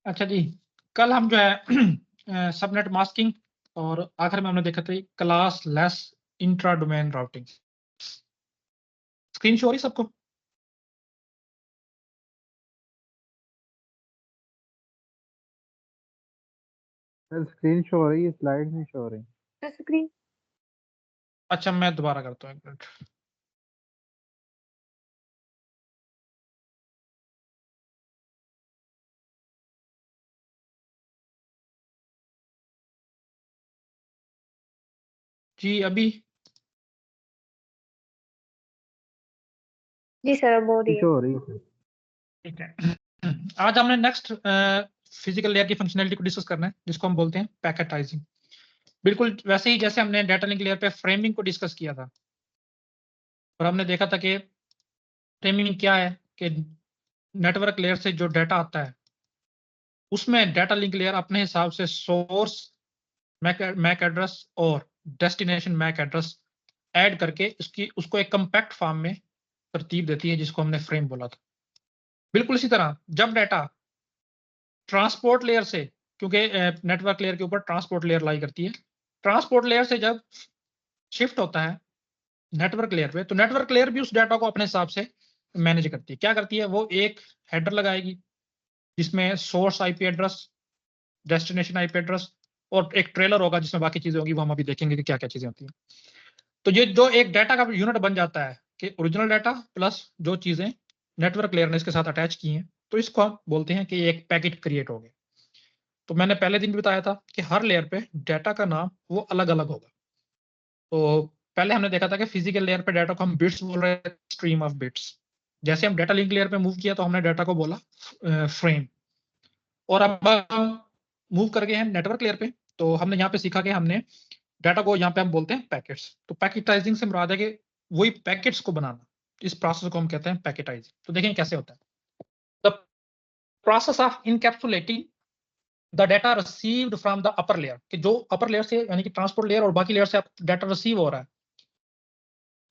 अच्छा जी, कल हम जो है सबनेट मास्किंग और आखिर में हमने देखा था class less intra domain routing. Screen show हो रही सबको? सर स्क्रीन शो हो रही है, स्लाइड नहीं शो हो रही। स्क्रीन अच्छा, मैं दोबारा करता हूँ, एक मिनट। जी अभी जी सर, अब हो रही है। शो हो रही है सर। ठीक है। आज हमने नेक्स्ट फिजिकल लेयर की फंक्शनैलिटी को डिस्कस करना है, जिसको हम बोलते हैं पैकेटाइजिंग। बिल्कुल वैसे ही जैसे हमने डाटा लिंक लेयर पे फ्रेमिंग को डिस्कस किया था, और हमने देखा था कि फ्रेमिंग क्या है कि नेटवर्क लेयर से जो डाटा आता है उसमें डाटा लिंक लेयर अपने हिसाब से सोर्स मैक एड्रेस और डेस्टिनेशन मैक एड्रेस ऐड करके उसको एक कंपैक्ट फॉर्म में तरतीब देती है, जिसको हमने फ्रेम बोला था। बिल्कुल इसी तरह जब डाटा ट्रांसपोर्ट लेयर से, क्योंकि नेटवर्क लेयर के ऊपर ट्रांसपोर्ट लेयर लाई करती है, ट्रांसपोर्ट लेयर से जब शिफ्ट होता है नेटवर्क लेयर पे, तो नेटवर्क लेयर भी उस डाटा को अपने हिसाब से मैनेज करती है। क्या करती है? वो एक हेडर लगाएगी जिसमें source IP address, destination IP address और एक ट्रेलर होगा जिसमें बाकी चीजें होंगी, वो हम अभी देखेंगे कि क्या क्या चीजें होती हैं। तो ये जो एक डाटा का यूनिट बन जाता है कि ओरिजिनल डाटा प्लस जो चीजें नेटवर्क लेयर ने इसके साथ अटैच की हैं, तो इसको हम बोलते हैं कि एक पैकेट क्रिएट हो गया। तो मैंने पहले दिन भी बताया था कि हर लेयर पे डाटा का नाम वो अलग अलग होगा। तो पहले हमने देखा था कि फिजिकल लेयर पे डाटा को हम बिट्स बोल रहे थे, स्ट्रीम ऑफ बिट्स। जैसे हम डाटा लिंक लेयर पे मूव किया तो हमने डाटा को बोला फ्रेम। और अब हम मूव कर गए हैं नेटवर्क लेयर पे, तो हमने यहाँ पे सीखा कि हमने डाटा को यहाँ पे हम बोलते हैं पैकेट्स। तो पैकेटाइजिंग से मुराद है कि वही पैकेट्स को बनाना, इस प्रोसेस को हम कहते हैं पैकेटाइजिंग। तो देखें कैसे होता है। The process of इनकैप्सुलेटिंग the data received from the upper layer, कि जो अपर लेयर से यानी कि ट्रांसपोर्ट लेयर और बाकी लेयर से डाटा रिसीव हो रहा है,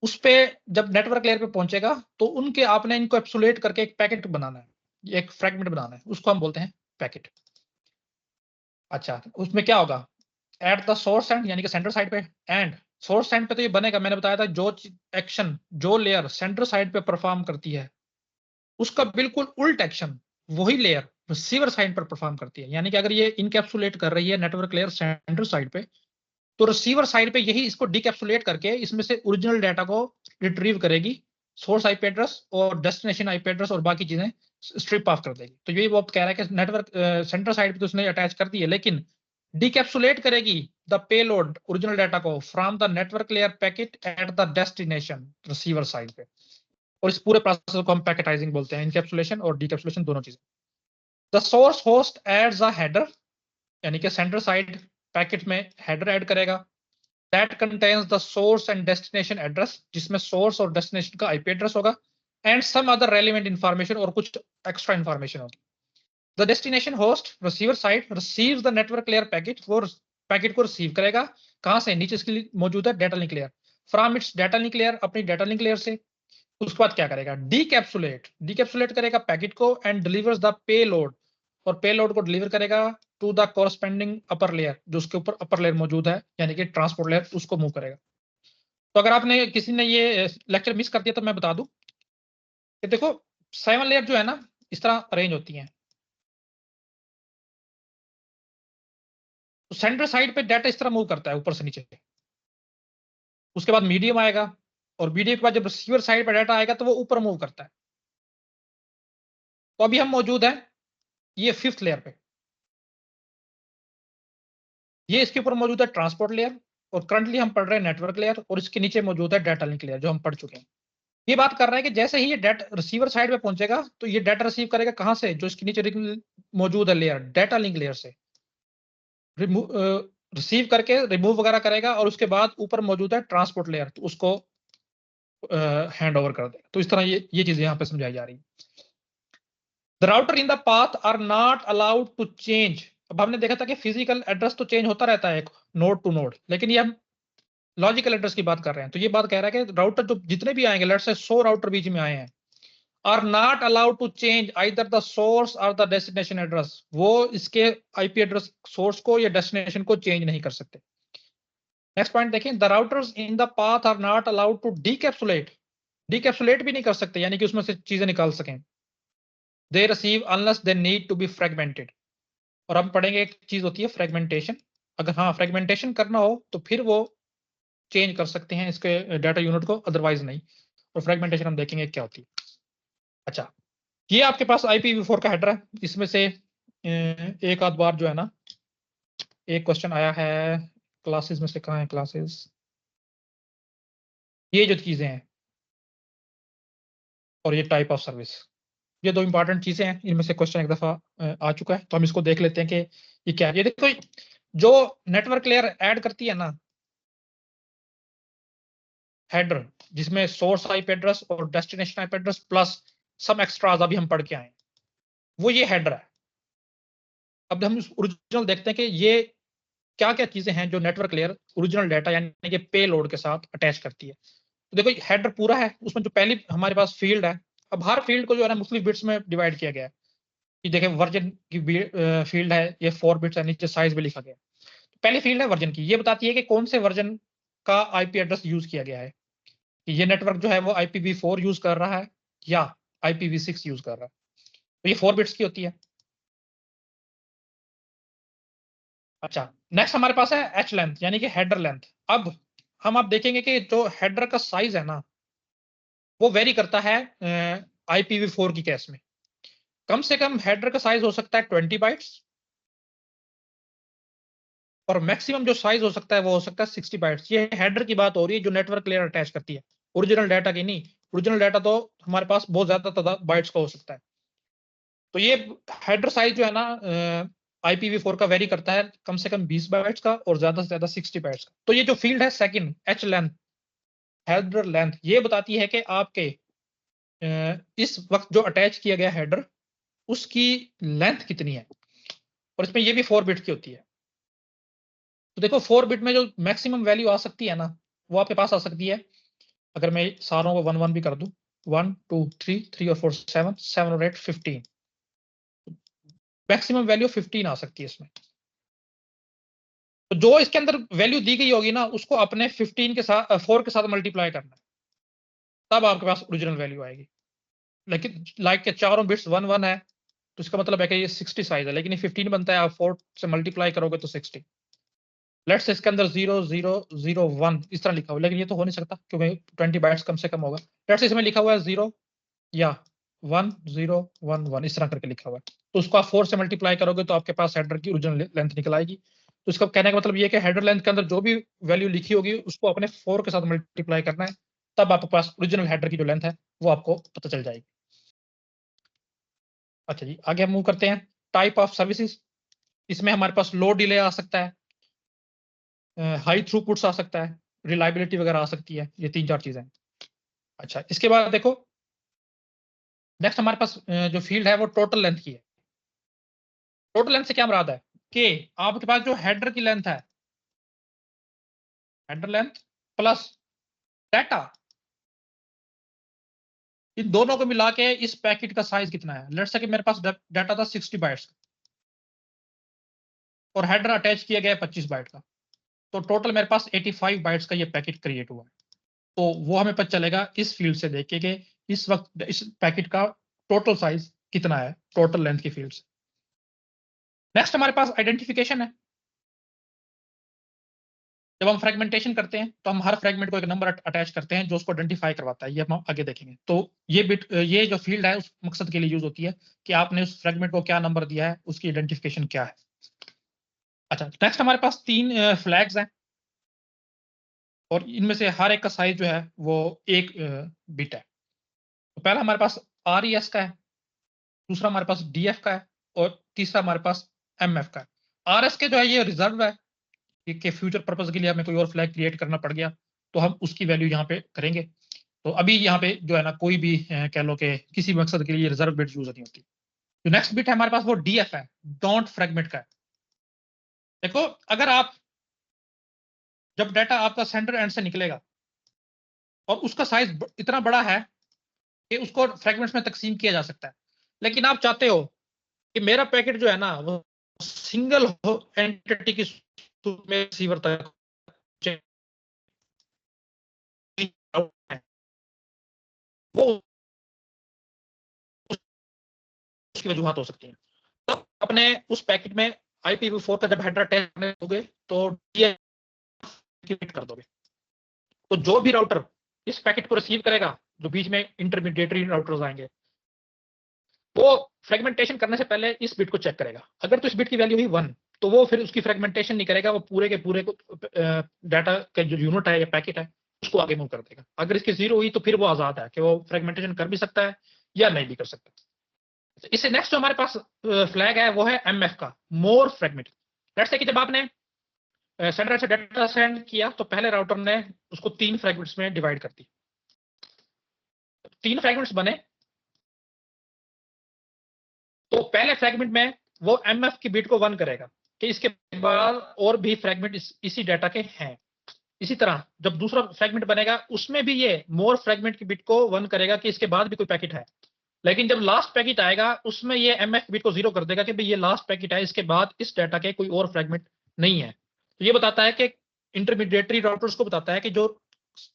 उस पे जब नेटवर्क लेयर पे पहुंचेगा तो उनके आपने इनको एप्सुलेट करके एक पैकेट बनाना है, एक फ्रेगमेंट बनाना है, उसको हम बोलते हैं पैकेट। अच्छा, उसमें क्या होगा? एट द सोर्स एंड यानी कि सेंटर साइड पे, एंड सोर्स एंड पे तो ये बनेगा, मैंने बताया था जो एक्शन जो लेयर सेंटर साइड पे परफॉर्म करती है उसका बिल्कुल उल्ट एक्शन वही लेयर रिसीवर साइड पर परफॉर्म करती है। यानी कि अगर ये इनकैप्सुलेट कर रही है नेटवर्क लेयर सेंटर साइड पे, तो रिसीवर साइड पे यही इसको डिकैप्सुलेट करके इसमें से ओरिजिनल डाटा को रिट्रीव करेगी, सोर्स आईपी एड्रेस और डेस्टिनेशन आईपी एड्रेस और बाकी चीजें स्ट्रिप ऑफ कर देगी। तो यही वो कह रहा है कि नेटवर्क सेंटर साइड पे तो उसने अटैच कर दी है, लेकिन डिकैप्सुलेट करेगी द पेलोड ओरिजिनल डाटा को from the network layer packet at the destination receiver side पे। और इस पूरे प्रोसेस को हम पैकेटाइजिंग बोलते हैं, इनकैप्सुलेशन और डिकैप्सुलेशन दोनों चीजें। The source host adds a header, यानी कि सेंटर साइड पैकेट में हेडर ऐड करेगा, that contains the source and destination address, जिसमें सोर्स और डेस्टिनेशन का आईपी एड्रेस होगा, and some other relevant information और कुछ एक्स्ट्रा इंफॉर्मेशन होगी। The destination host receiver side receives the network layer packet, वो पैकेट को रिसीव करेगा कहां से? नीचे इसके लिए मौजूद है data link layer, from its data link layer, अपनी डाटा लिंक लेयर से। उसके बाद क्या करेगा? डिकैप्सुलेट करेगा पैकेट को एंड डिलीवर्स द पेलोड, और पेलोड को डिलीवर करेगा to the corresponding upper layer, जो उसके ऊपर अपर लेयर मौजूद है यानी कि ट्रांसपोर्ट लेयर, उसको मूव करेगा। तो अगर आपने किसी ने ये लेक्चर मिस कर दिया तो मैं बता दूं कि देखो 7 लेयर जो है ना इस तरह अरेंज होती हैं। तो सेंटर साइड पे डाटा इस तरह मूव करता है ऊपर से नीचे, उसके बाद मीडियम आएगा, और मीडियम के बाद जब रिसीवर साइड पे डाटा आएगा तो वो ऊपर मूव करता है। तो अभी हम मौजूद है ये 5th लेयर पे, ये इसके ऊपर मौजूद है ट्रांसपोर्ट लेयर, और करंटली हम पढ़ रहे हैं नेटवर्क लेयर, और इसके नीचे मौजूद है डाटा लिंक लेयर जो हम पढ़ चुके हैं। ये बात कर रहा है कि जैसे ही ये डाटा रिसीवर साइड पे पहुंचेगा तो ये डाटा रिसीव करेगा कहां से? जो इसके नीचे मौजूद है लेयर, डाटा लिंक लेयर से रिसीव करके रिमूव वगैरह करेगा, और उसके बाद ऊपर मौजूद है ट्रांसपोर्ट लेयर, तो उसको हैंड ओवर कर देगा। तो इस तरह ये चीजें यहाँ पे समझाई जा रही है। The router in the path are not allowed to change. अब हमने देखा था कि फिजिकल एड्रेस तो चेंज होता रहता है नोड टू नोड, लेकिन ये हम लॉजिकल एड्रेस की बात कर रहे हैं। तो ये बात कह रहा है कि राउटर जो जितने भी आएंगे, लेट्स से 100 राउटर बीच में आए हैं, are not allowed to change either the source और द डेस्टिनेशन एड्रेस। वो इसके आईपी एड्रेस सोर्स को या डेस्टिनेशन को चेंज नहीं कर सकते। नेक्स्ट पॉइंट देखें, the routers in the path are not allowed to decapsulate. Decapsulate भी नहीं कर सकते, यानी कि उसमें से चीजें निकाल सकें। They receive unless they need to be fragmented. और हम पढ़ेंगे एक चीज होती है फ्रेगमेंटेशन। अगर हाँ फ्रेगमेंटेशन करना हो तो फिर वो चेंज कर सकते हैं इसके डाटा यूनिट को, अदरवाइज नहीं। और फ्रेगमेंटेशन हम देखेंगे क्या होती है। अच्छा, ये आपके पास IPv4 का हेडर है। इसमें से एक आध बार जो है ना, एक क्वेश्चन आया है क्लासेस में से। कहाँ है क्लासेस? ये जो चीजें हैं और ये टाइप ऑफ सर्विस, ये दो इंपॉर्टेंट चीजें हैं। इनमें से क्वेश्चन एक दफा आ चुका है, तो हम इसको देख लेते हैं कि ये क्या है। ये देखो, जो नेटवर्क लेयर ऐड करती है ना हेडर, जिसमें सोर्स आईपी एड्रेस और डेस्टिनेशन आईपी एड्रेस प्लस सम एक्स्ट्राज अभी हम पढ़ के आए, वो ये हेडर है। अब हम ओरिजिनल देखते हैं कि ये क्या क्या चीजें हैं जो नेटवर्क लेयर ओरिजिनल डाटा यानी कि पे लोड के साथ अटैच करती है। तो देखो हेडर पूरा है, उसमें जो पहली हमारे पास फील्ड है। अब हर फील्ड को जो है ना मुख्तलिफ बिट्स में डिवाइड किया गया है। कि देखें वर्जन की फील्ड है, ये 4 बिट्स है, नीचे साइज भी लिखा गया है। पहली फील्ड है वर्जन की, ये बताती है कि कौन से वर्जन का आईपी एड्रेस यूज किया गया है। कि ये नेटवर्क जो है वो IPv4 यूज कर रहा है या IPv6 यूज कर रहा है। तो ये 4 बिट्स की होती है। अच्छा, नेक्स्ट हमारे पास है एच लेंथ यानी कि हेडर लेंथ। अब हम आप देखेंगे कि जो हेडर का साइज है ना, वो वेरी करता है IPv4 की केस में। कम से कम हेडर का साइज हो सकता है 20 बाइट्स, और मैक्सिमम जो साइज हो सकता है वो हो सकता है 60 बाइट्स। ये हेडर की बात हो रही है जो नेटवर्क लेयर अटैच करती है, ओरिजिनल डाटा की नहीं। ओरिजिनल डाटा तो हमारे पास बहुत ज्यादा बाइट्स का हो सकता है। तो ये हेडर साइज जो है ना IPv4 का वेरी करता है, कम से कम 20 बाइट्स का और ज्यादा से ज्यादा 60 बाइट्स का। तो ये जो फील्ड है second H length, header length, ये बताती है कि आपके इस वक्त जो अटैच किया गया हेडर उसकी लेंथ कितनी है। और इसमें ये भी 4 बिट की होती है। तो देखो 4 बिट में जो मैक्सिमम वैल्यू आ सकती है ना, वो आपके पास आ सकती है, अगर मैं सारों को 1 1 भी कर दूं, 1 2 3 3 और 4 7 7 और 8 15, मैक्सिमम वैल्यू 15 आ सकती है इसमें। तो जो इसके अंदर वैल्यू दी गई होगी ना, उसको अपने 15 के साथ 4 के साथ मल्टीप्लाई करना है, तब आपके पास ओरिजिनल वैल्यू आएगी। लेकिन लाइक के चारों बिट्स 1 1 है, तो इसका मतलब है कि ये 60 साइज है, लेकिन ये 15 बनता है, आप 4 से मल्टीप्लाई करोगे तो 60। लेट्स से इसके अंदर 0 0 0 1 इस तरह लिखा हुआ, लेकिन ये तो हो नहीं सकता क्योंकि 20 बाइट्स कम से कम होगा। लेट्स से इसमें लिखा हुआ है 0 या 1 0 1 1 इस तरह करके लिखा हुआ है। तो उसको आप 4 से मल्टीप्लाई करोगे तो आपके पास हेडर की ओरिजिनल लेंथ निकल आएगी। तो इसका कहने का मतलब ये है कि हेडर लेंथ के अंदर जो भी वैल्यू लिखी होगी उसको अपने 4 के साथ मल्टीप्लाई करना है, तब आपके पास ओरिजिनल हेडर की जो लेंथ है वो आपको पता चल जाएगी। अच्छा जी, आगे हम मूव करते हैं टाइप ऑफ सर्विसेज। इसमें हमारे पास लो डिले आ सकता है, हाई थ्रूपुट्स आ सकता है, रिलायबिलिटी वगैरह आ सकती है। ये 3 4 चीजें हैं। अच्छा, इसके बाद देखो नेक्स्ट हमारे पास जो फील्ड है वो टोटल लेंथ की है। टोटल लेंथ से क्या मुराद है कि आपके पास जो हेडर की लेंथ है, हेडर लेंथ प्लस डाटा, इन दोनों को मिला के इस पैकेट का साइज कितना है। लेट्स से कि मेरे पास डाटा था 60 बाइट्स और हेडर अटैच किया गया है 25 बाइट का, तो टोटल मेरे पास 85 बाइट्स का ये पैकेट क्रिएट हुआ है। तो वो हमें पता चलेगा इस फील्ड से देख के कि इस वक्त इस पैकेट का टोटल साइज कितना है, टोटल लेंथ की फील्ड से। नेक्स्ट हमारे पास आइडेंटिफिकेशन है। जब हम फ्रेगमेंटेशन करते हैं तो हम हर फ्रेगमेंट को एक नंबर अटैच करते हैं जो उसको आइडेंटिफाई करवाता है। ये हम आगे देखेंगे। तो ये बिट, ये जो फील्ड है उस मकसद के लिए यूज होती है कि आपने उस फ्रेगमेंट को क्या नंबर दिया है, उसकी आइडेंटिफिकेशन क्या है। अच्छा, नेक्स्ट हमारे पास 3 फ्लैग्स हैं और इनमें से हर एक का साइज जो है वो 1 बिट है। तो पहला हमारे पास RES का है, दूसरा हमारे पास DF का है और तीसरा हमारे पास MF का है। RS के जो है ये रिजर्व है कि फ्यूचर पर्पज के लिए हमें कोई और फ्लैग क्रिएट करना पड़ गया तो हम उसकी वैल्यू यहाँ पे करेंगे। तो अभी यहाँ पे जो है ना कोई भी कह लो कि किसी मकसद के लिए रिजर्व बिट यूज नहीं होती। जो नेक्स्ट बिट है हमारे पास वो DF है, डोंट फ्रेगमेंट का है। देखो अगर आप, जब डाटा आपका सेंटर एंड से निकलेगा और उसका साइज इतना बड़ा है कि उसको फ्रेगमेंट्स में तकसीम किया जा सकता है, लेकिन आप चाहते हो कि मेरा पैकेट जो है ना वो सिंगल एंटिटी की सूरत में रिसीवर तक पहुंचे, वो उसकी वजूहत हो सकती है। तो अपने उस पैकेट में IPv4 का जब हेडर अटैच करने दोगे तो डीएक्टिवेट कर दोगे। तो जो भी राउटर इस पैकेट को रिसीव करेगा, जो बीच में इंटरमीडिएटरी राउटर्स आएंगे, वो फ्रेगमेंटेशन करने से पहले इस बिट को चेक करेगा। अगर तो इस बिट की वैल्यू हुई 1 तो वो फिर उसकी फ्रेगमेंटेशन नहीं करेगा, वो पूरे के पूरे को डाटा का जो यूनिट है या पैकेट है उसको आगे मूव कर देगा। अगर इसकी 0 हुई तो फिर वो आजाद है कि वो फ्रेगमेंटेशन कर भी सकता है या नहीं भी कर सकता। इससे नेक्स्ट जो हमारे पास फ्लैग है वो है MF का, मोर फ्रेगमेंट। लेट्स से कि जब आपने सेंडर से डाटा सेंड किया तो पहले राउटर ने उसको 3 फ्रेगमेंट्स में डिवाइड कर दी। 3 फ्रेगमेंट्स बने तो पहले फ्रेगमेंट में वो MF की बिट को 1 करेगा कि इसके बाद और भी फ्रेगमेंट इसी डाटा के हैं। इसी तरह जब दूसरा फ्रेगमेंट बनेगा उसमें भी ये मोर फ्रेगमेंट की बिट को 1 करेगा कि इसके बाद भी कोई पैकेट है। लेकिन जब लास्ट पैकेट आएगा उसमें ये MF बिट को 0 कर देगा कि भाई ये लास्ट पैकेट है, इसके बाद इस डाटा के कोई और फ्रेगमेंट नहीं है। तो ये बताता है कि इंटरमीडिएटरी राउटर्स को बताता है कि जो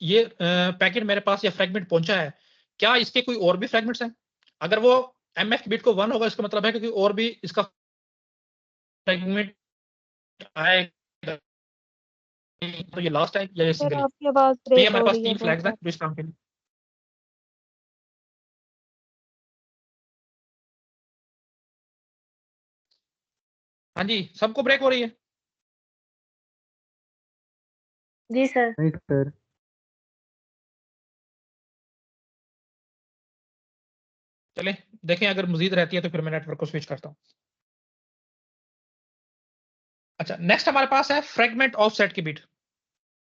ये पैकेट मेरे पास या फ्रेगमेंट पहुंचा है, क्या इसके कोई और भी फ्रेगमेंट्स हैं। अगर वो MF की बिट को 1 होगा इसका मतलब है कि कोई और भी इसका फ्रेगमेंट आएगा, तो ये लास्ट है या ये सर सिंगल है। आपकी आवाज तो ये ब्रेक हमारे हो पास रही है 3 बहुत फ्लैग्स हैं ज्यादा। जो इस काम के लिए। हाँ जी, सबको ब्रेक हो रही है। जी सर। नहीं सर। चलें देखें, अगर मजीद रहती है तो फिर मैं नेटवर्क को स्विच करता हूँ। अच्छा, नेक्स्ट हमारे पास है फ्रेगमेंट ऑफसेट की बिट।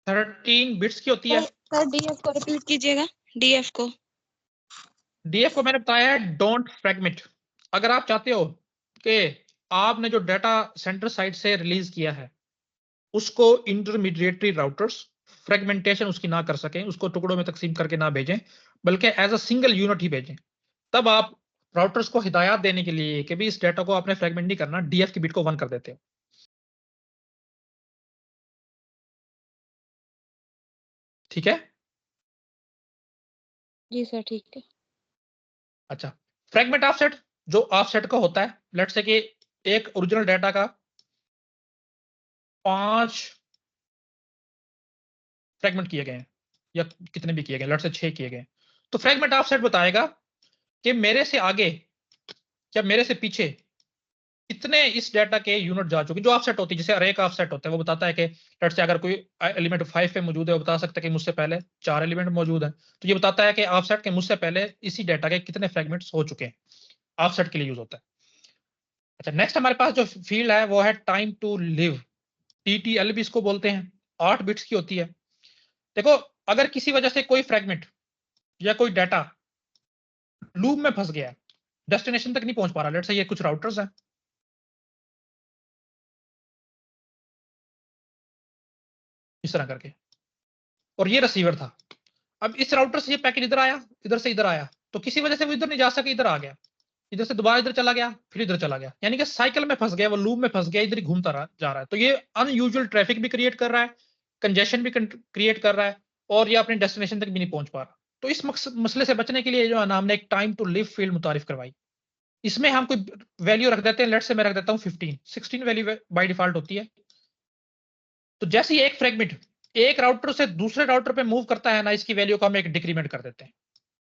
13 बिट्स की होती है। सर डीएफ को रिपीट कीजिएगा, डीएफ को। डीएफ को मैंने बताया है डोंट फ्रेगमेंट। अगर आप चाहते हो कि आपने जो डाटा सेंटर साइड से रिलीज किया है उसको इंटरमीडिएटरी राउटर्स फ्रेगमेंटेशन उसकी ना कर सकें, उसको टुकड़ों में तकसीम करके ना भेजें, बल्कि एज अ सिंगल यूनिट ही भेजें, तब आप राउटर्स को हिदायत देने के लिए कि भी इस डाटा को आपने फ्रेगमेंट नहीं करना, डीएफ की बिट को 1 कर देते हो। ठीक है। जी सर ठीक है। अच्छा, फ्रेगमेंट ऑफसेट जो ऑफसेट का होता है, लेट्स से कि एक ओरिजिनल डाटा का 5 फ्रेगमेंट किए गए हैं या कितने भी किए गए, लेट्स से 6 किए गए, तो फ्रेगमेंट ऑफसेट बताएगा कि मेरे से आगे या मेरे से पीछे कितने इस डाटा के यूनिट जा चुके। जो ऑफसेट होती है जैसे अरे का ऑफसेट होता है वो बताता है कि लेट्स से अगर कोई एलिमेंट 5 पे मौजूद है वो बता सकता है कि मुझसे पहले 4 एलिमेंट मौजूद है, तो ये बताता है कि ऑफसेट के मुझसे पहले इसी डाटा के कितने फ्रेगमेंट्स हो चुके हैं। ऑफसेट के लिए यूज होता है। अच्छा, नेक्स्ट हमारे पास जो फील्ड है वो है टाइम टू लिव, TTL भी इसको बोलते हैं। 8 बिट्स की होती है। देखो, अगर किसी वजह से कोई फ्रेगमेंट या कोई डाटा लूप में फंस गया है, डेस्टिनेशन तक नहीं पहुंच पा रहा, लेट्स से ये कुछ राउटर्स हैं इस तरह करके, और ये रिसीवर था। अब इस राउटर से ये पैकेट इधर आया, इधर से इधर आया, तो किसी वजह से वो इधर नहीं जा सके, इधर आ गया, इधर से दोबारा इधर चला गया, फिर इधर चला गया, यानी कि साइकिल में फंस गया, वो लूप में फंस गया, इधर ही घूमता जा रहा है। तो ये अनयूजुअल ट्रैफिक भी क्रिएट कर रहा है, कंजेशन भी क्रिएट कर रहा है, और ये अपने डेस्टिनेशन तक भी नहीं पहुंच पा रहा। तो इस मसले से बचने के लिए जो है ना, हमने एक टाइम टू लिव फील्ड मुतारिफ करवाई। इसमें हम कोई वैल्यू रख देते हैं, लेट से मैं रख देता हूँ 15, 16 वैल्यू बाय डिफॉल्ट होती है। तो जैसे ही एक फ्रेगमेंट एक राउटर से दूसरे राउटर पे मूव करता है ना, इसकी वैल्यू को हम एक डिक्रीमेंट कर देते हैं।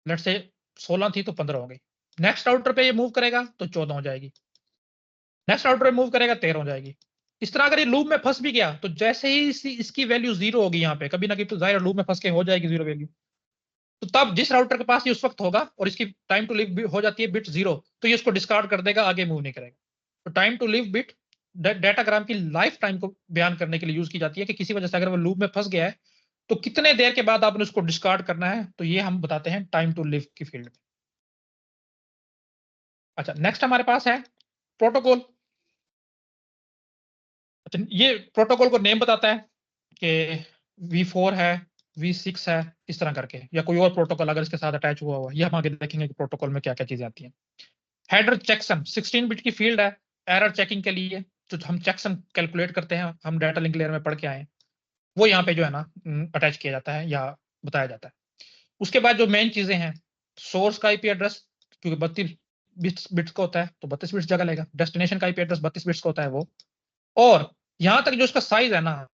लेट से 16 थी तो 15 हो गई। नेक्स्ट राउटर पे ये मूव करेगा तो 14 हो जाएगी, नेक्स्ट राउटर पे मूव करेगा 13 हो जाएगी। इस तरह अगर ये लूप में फंस भी गया तो जैसे ही इसकी वैल्यू 0 होगी, यहाँ पे कभी ना कभी तो जाहिर लूप में फंस के हो जाएगी 0 वैल्यू, तो तब जिस राउटर के पास ये उस वक्त होगा और इसकी टाइम टू लिव हो जाती है बिट 0, तो ये उसको डिस्कार्ड कर देगा, आगे मूव नहीं करेगा। तो time to live bit datagram की लाइफ टाइम को बयान करने के लिए यूज की जाती है कि किसी वजह से अगर वो लूप में फंस गया है तो कितने देर के बाद आपने उसको डिस्कार्ड करना है, तो ये हम बताते हैं टाइम टू लिव की फील्ड में। अच्छा, नेक्स्ट हमारे पास है प्रोटोकॉल। अच्छा, ये प्रोटोकॉल को नेम बताता है कि V4 है, V6 है, इस तरह करके, या कोई और प्रोटोकॉल अगर इसके साथ अटैच हुआ हुआ है, ये हम आगे देखेंगे कि प्रोटोकॉल में क्या क्या चीजें आती हैं। हेडर चेकसम 16 बिट की फील्ड है एरर चेकिंग के लिए, जो हम चेकसम कैलकुलेट करते हैं, हम डाटा लिंक लेयर में पढ़ के आए हैं, वो यहाँ पे जो है ना अटैच किया जाता है या बताया जाता है। उसके बाद जो मेन चीजें हैं, सोर्स का आईपी एड्रेस, क्योंकि 32 बिट्स का होता है तो 32 बिट्स जगह लेगा। डेस्टिनेशन का आईपी एड्रेस 32 बिट्स का होता है वो, और यहाँ तक जो उसका साइज है ना,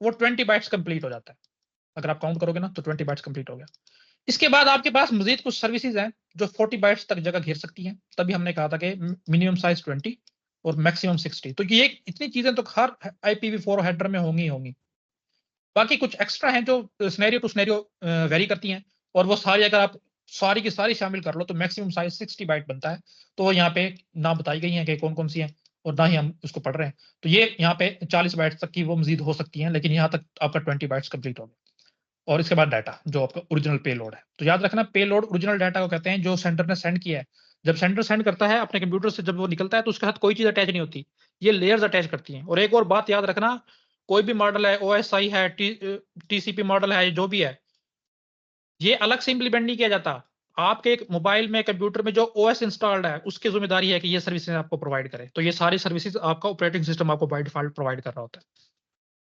वो 20 बाइट्स कंप्लीट हो जाता है। अगर आप काउंट करोगे ना तो 20 बाइट्स कंप्लीट हो गया। इसके बाद आपके पास मजीद कुछ सर्विसेज हैं जो 40 बाइट्स तक जगह घेर सकती हैं। तभी हमने कहा था कि मिनिमम साइज 20 और मैक्सिमम 60। तो ये इतनी चीजें तो हर IPv4 हेडर में होंगी ही होंगी। बाकी कुछ एक्स्ट्रा हैं जो सिनेरियो टू सिनेरियो वेरी करती हैं, और वो सारी अगर आप सारी की सारी शामिल कर लो तो मैक्सिमम साइज 60 बाइट बनता है। तो वो यहाँ पे ना बताई गई हैं कि कौन कौन सी हैं, और ना ही हम उसको पढ़ रहे हैं। तो ये यहाँ पे 40 बाइट्स तक की वो मजीद हो सकती हैं, लेकिन यहाँ तक आपका 20 बाइट्स कंप्लीट हो गया। और इसके बाद डाटा जो आपका ओरिजिनल पेलोड है। तो याद रखना, पेलोड ओरिजिनल डाटा को कहते हैं जो सेंडर ने सेंड किया है। जब सेंडर सेंड करता है अपने कंप्यूटर से, जब वो निकलता है तो उसके साथ कोई चीज अटैच नहीं होती, ये लेयर्स अटैच करती हैं। और एक और बात याद रखना, कोई भी मॉडल है, OSI है, TCP मॉडल है, जो भी है, ये अलग से इंप्लीमेंट नहीं किया जाता। आपके एक मोबाइल में, कंप्यूटर में जो OS इंस्टॉल्ड है, उसकी जिम्मेदारी है कि ये सर्विसेज आपको प्रोवाइड करे। तो ये सारी सर्विसेज आपका ऑपरेटिंग सिस्टम आपको बाय डिफॉल्ट प्रोवाइड कर रहा होता है।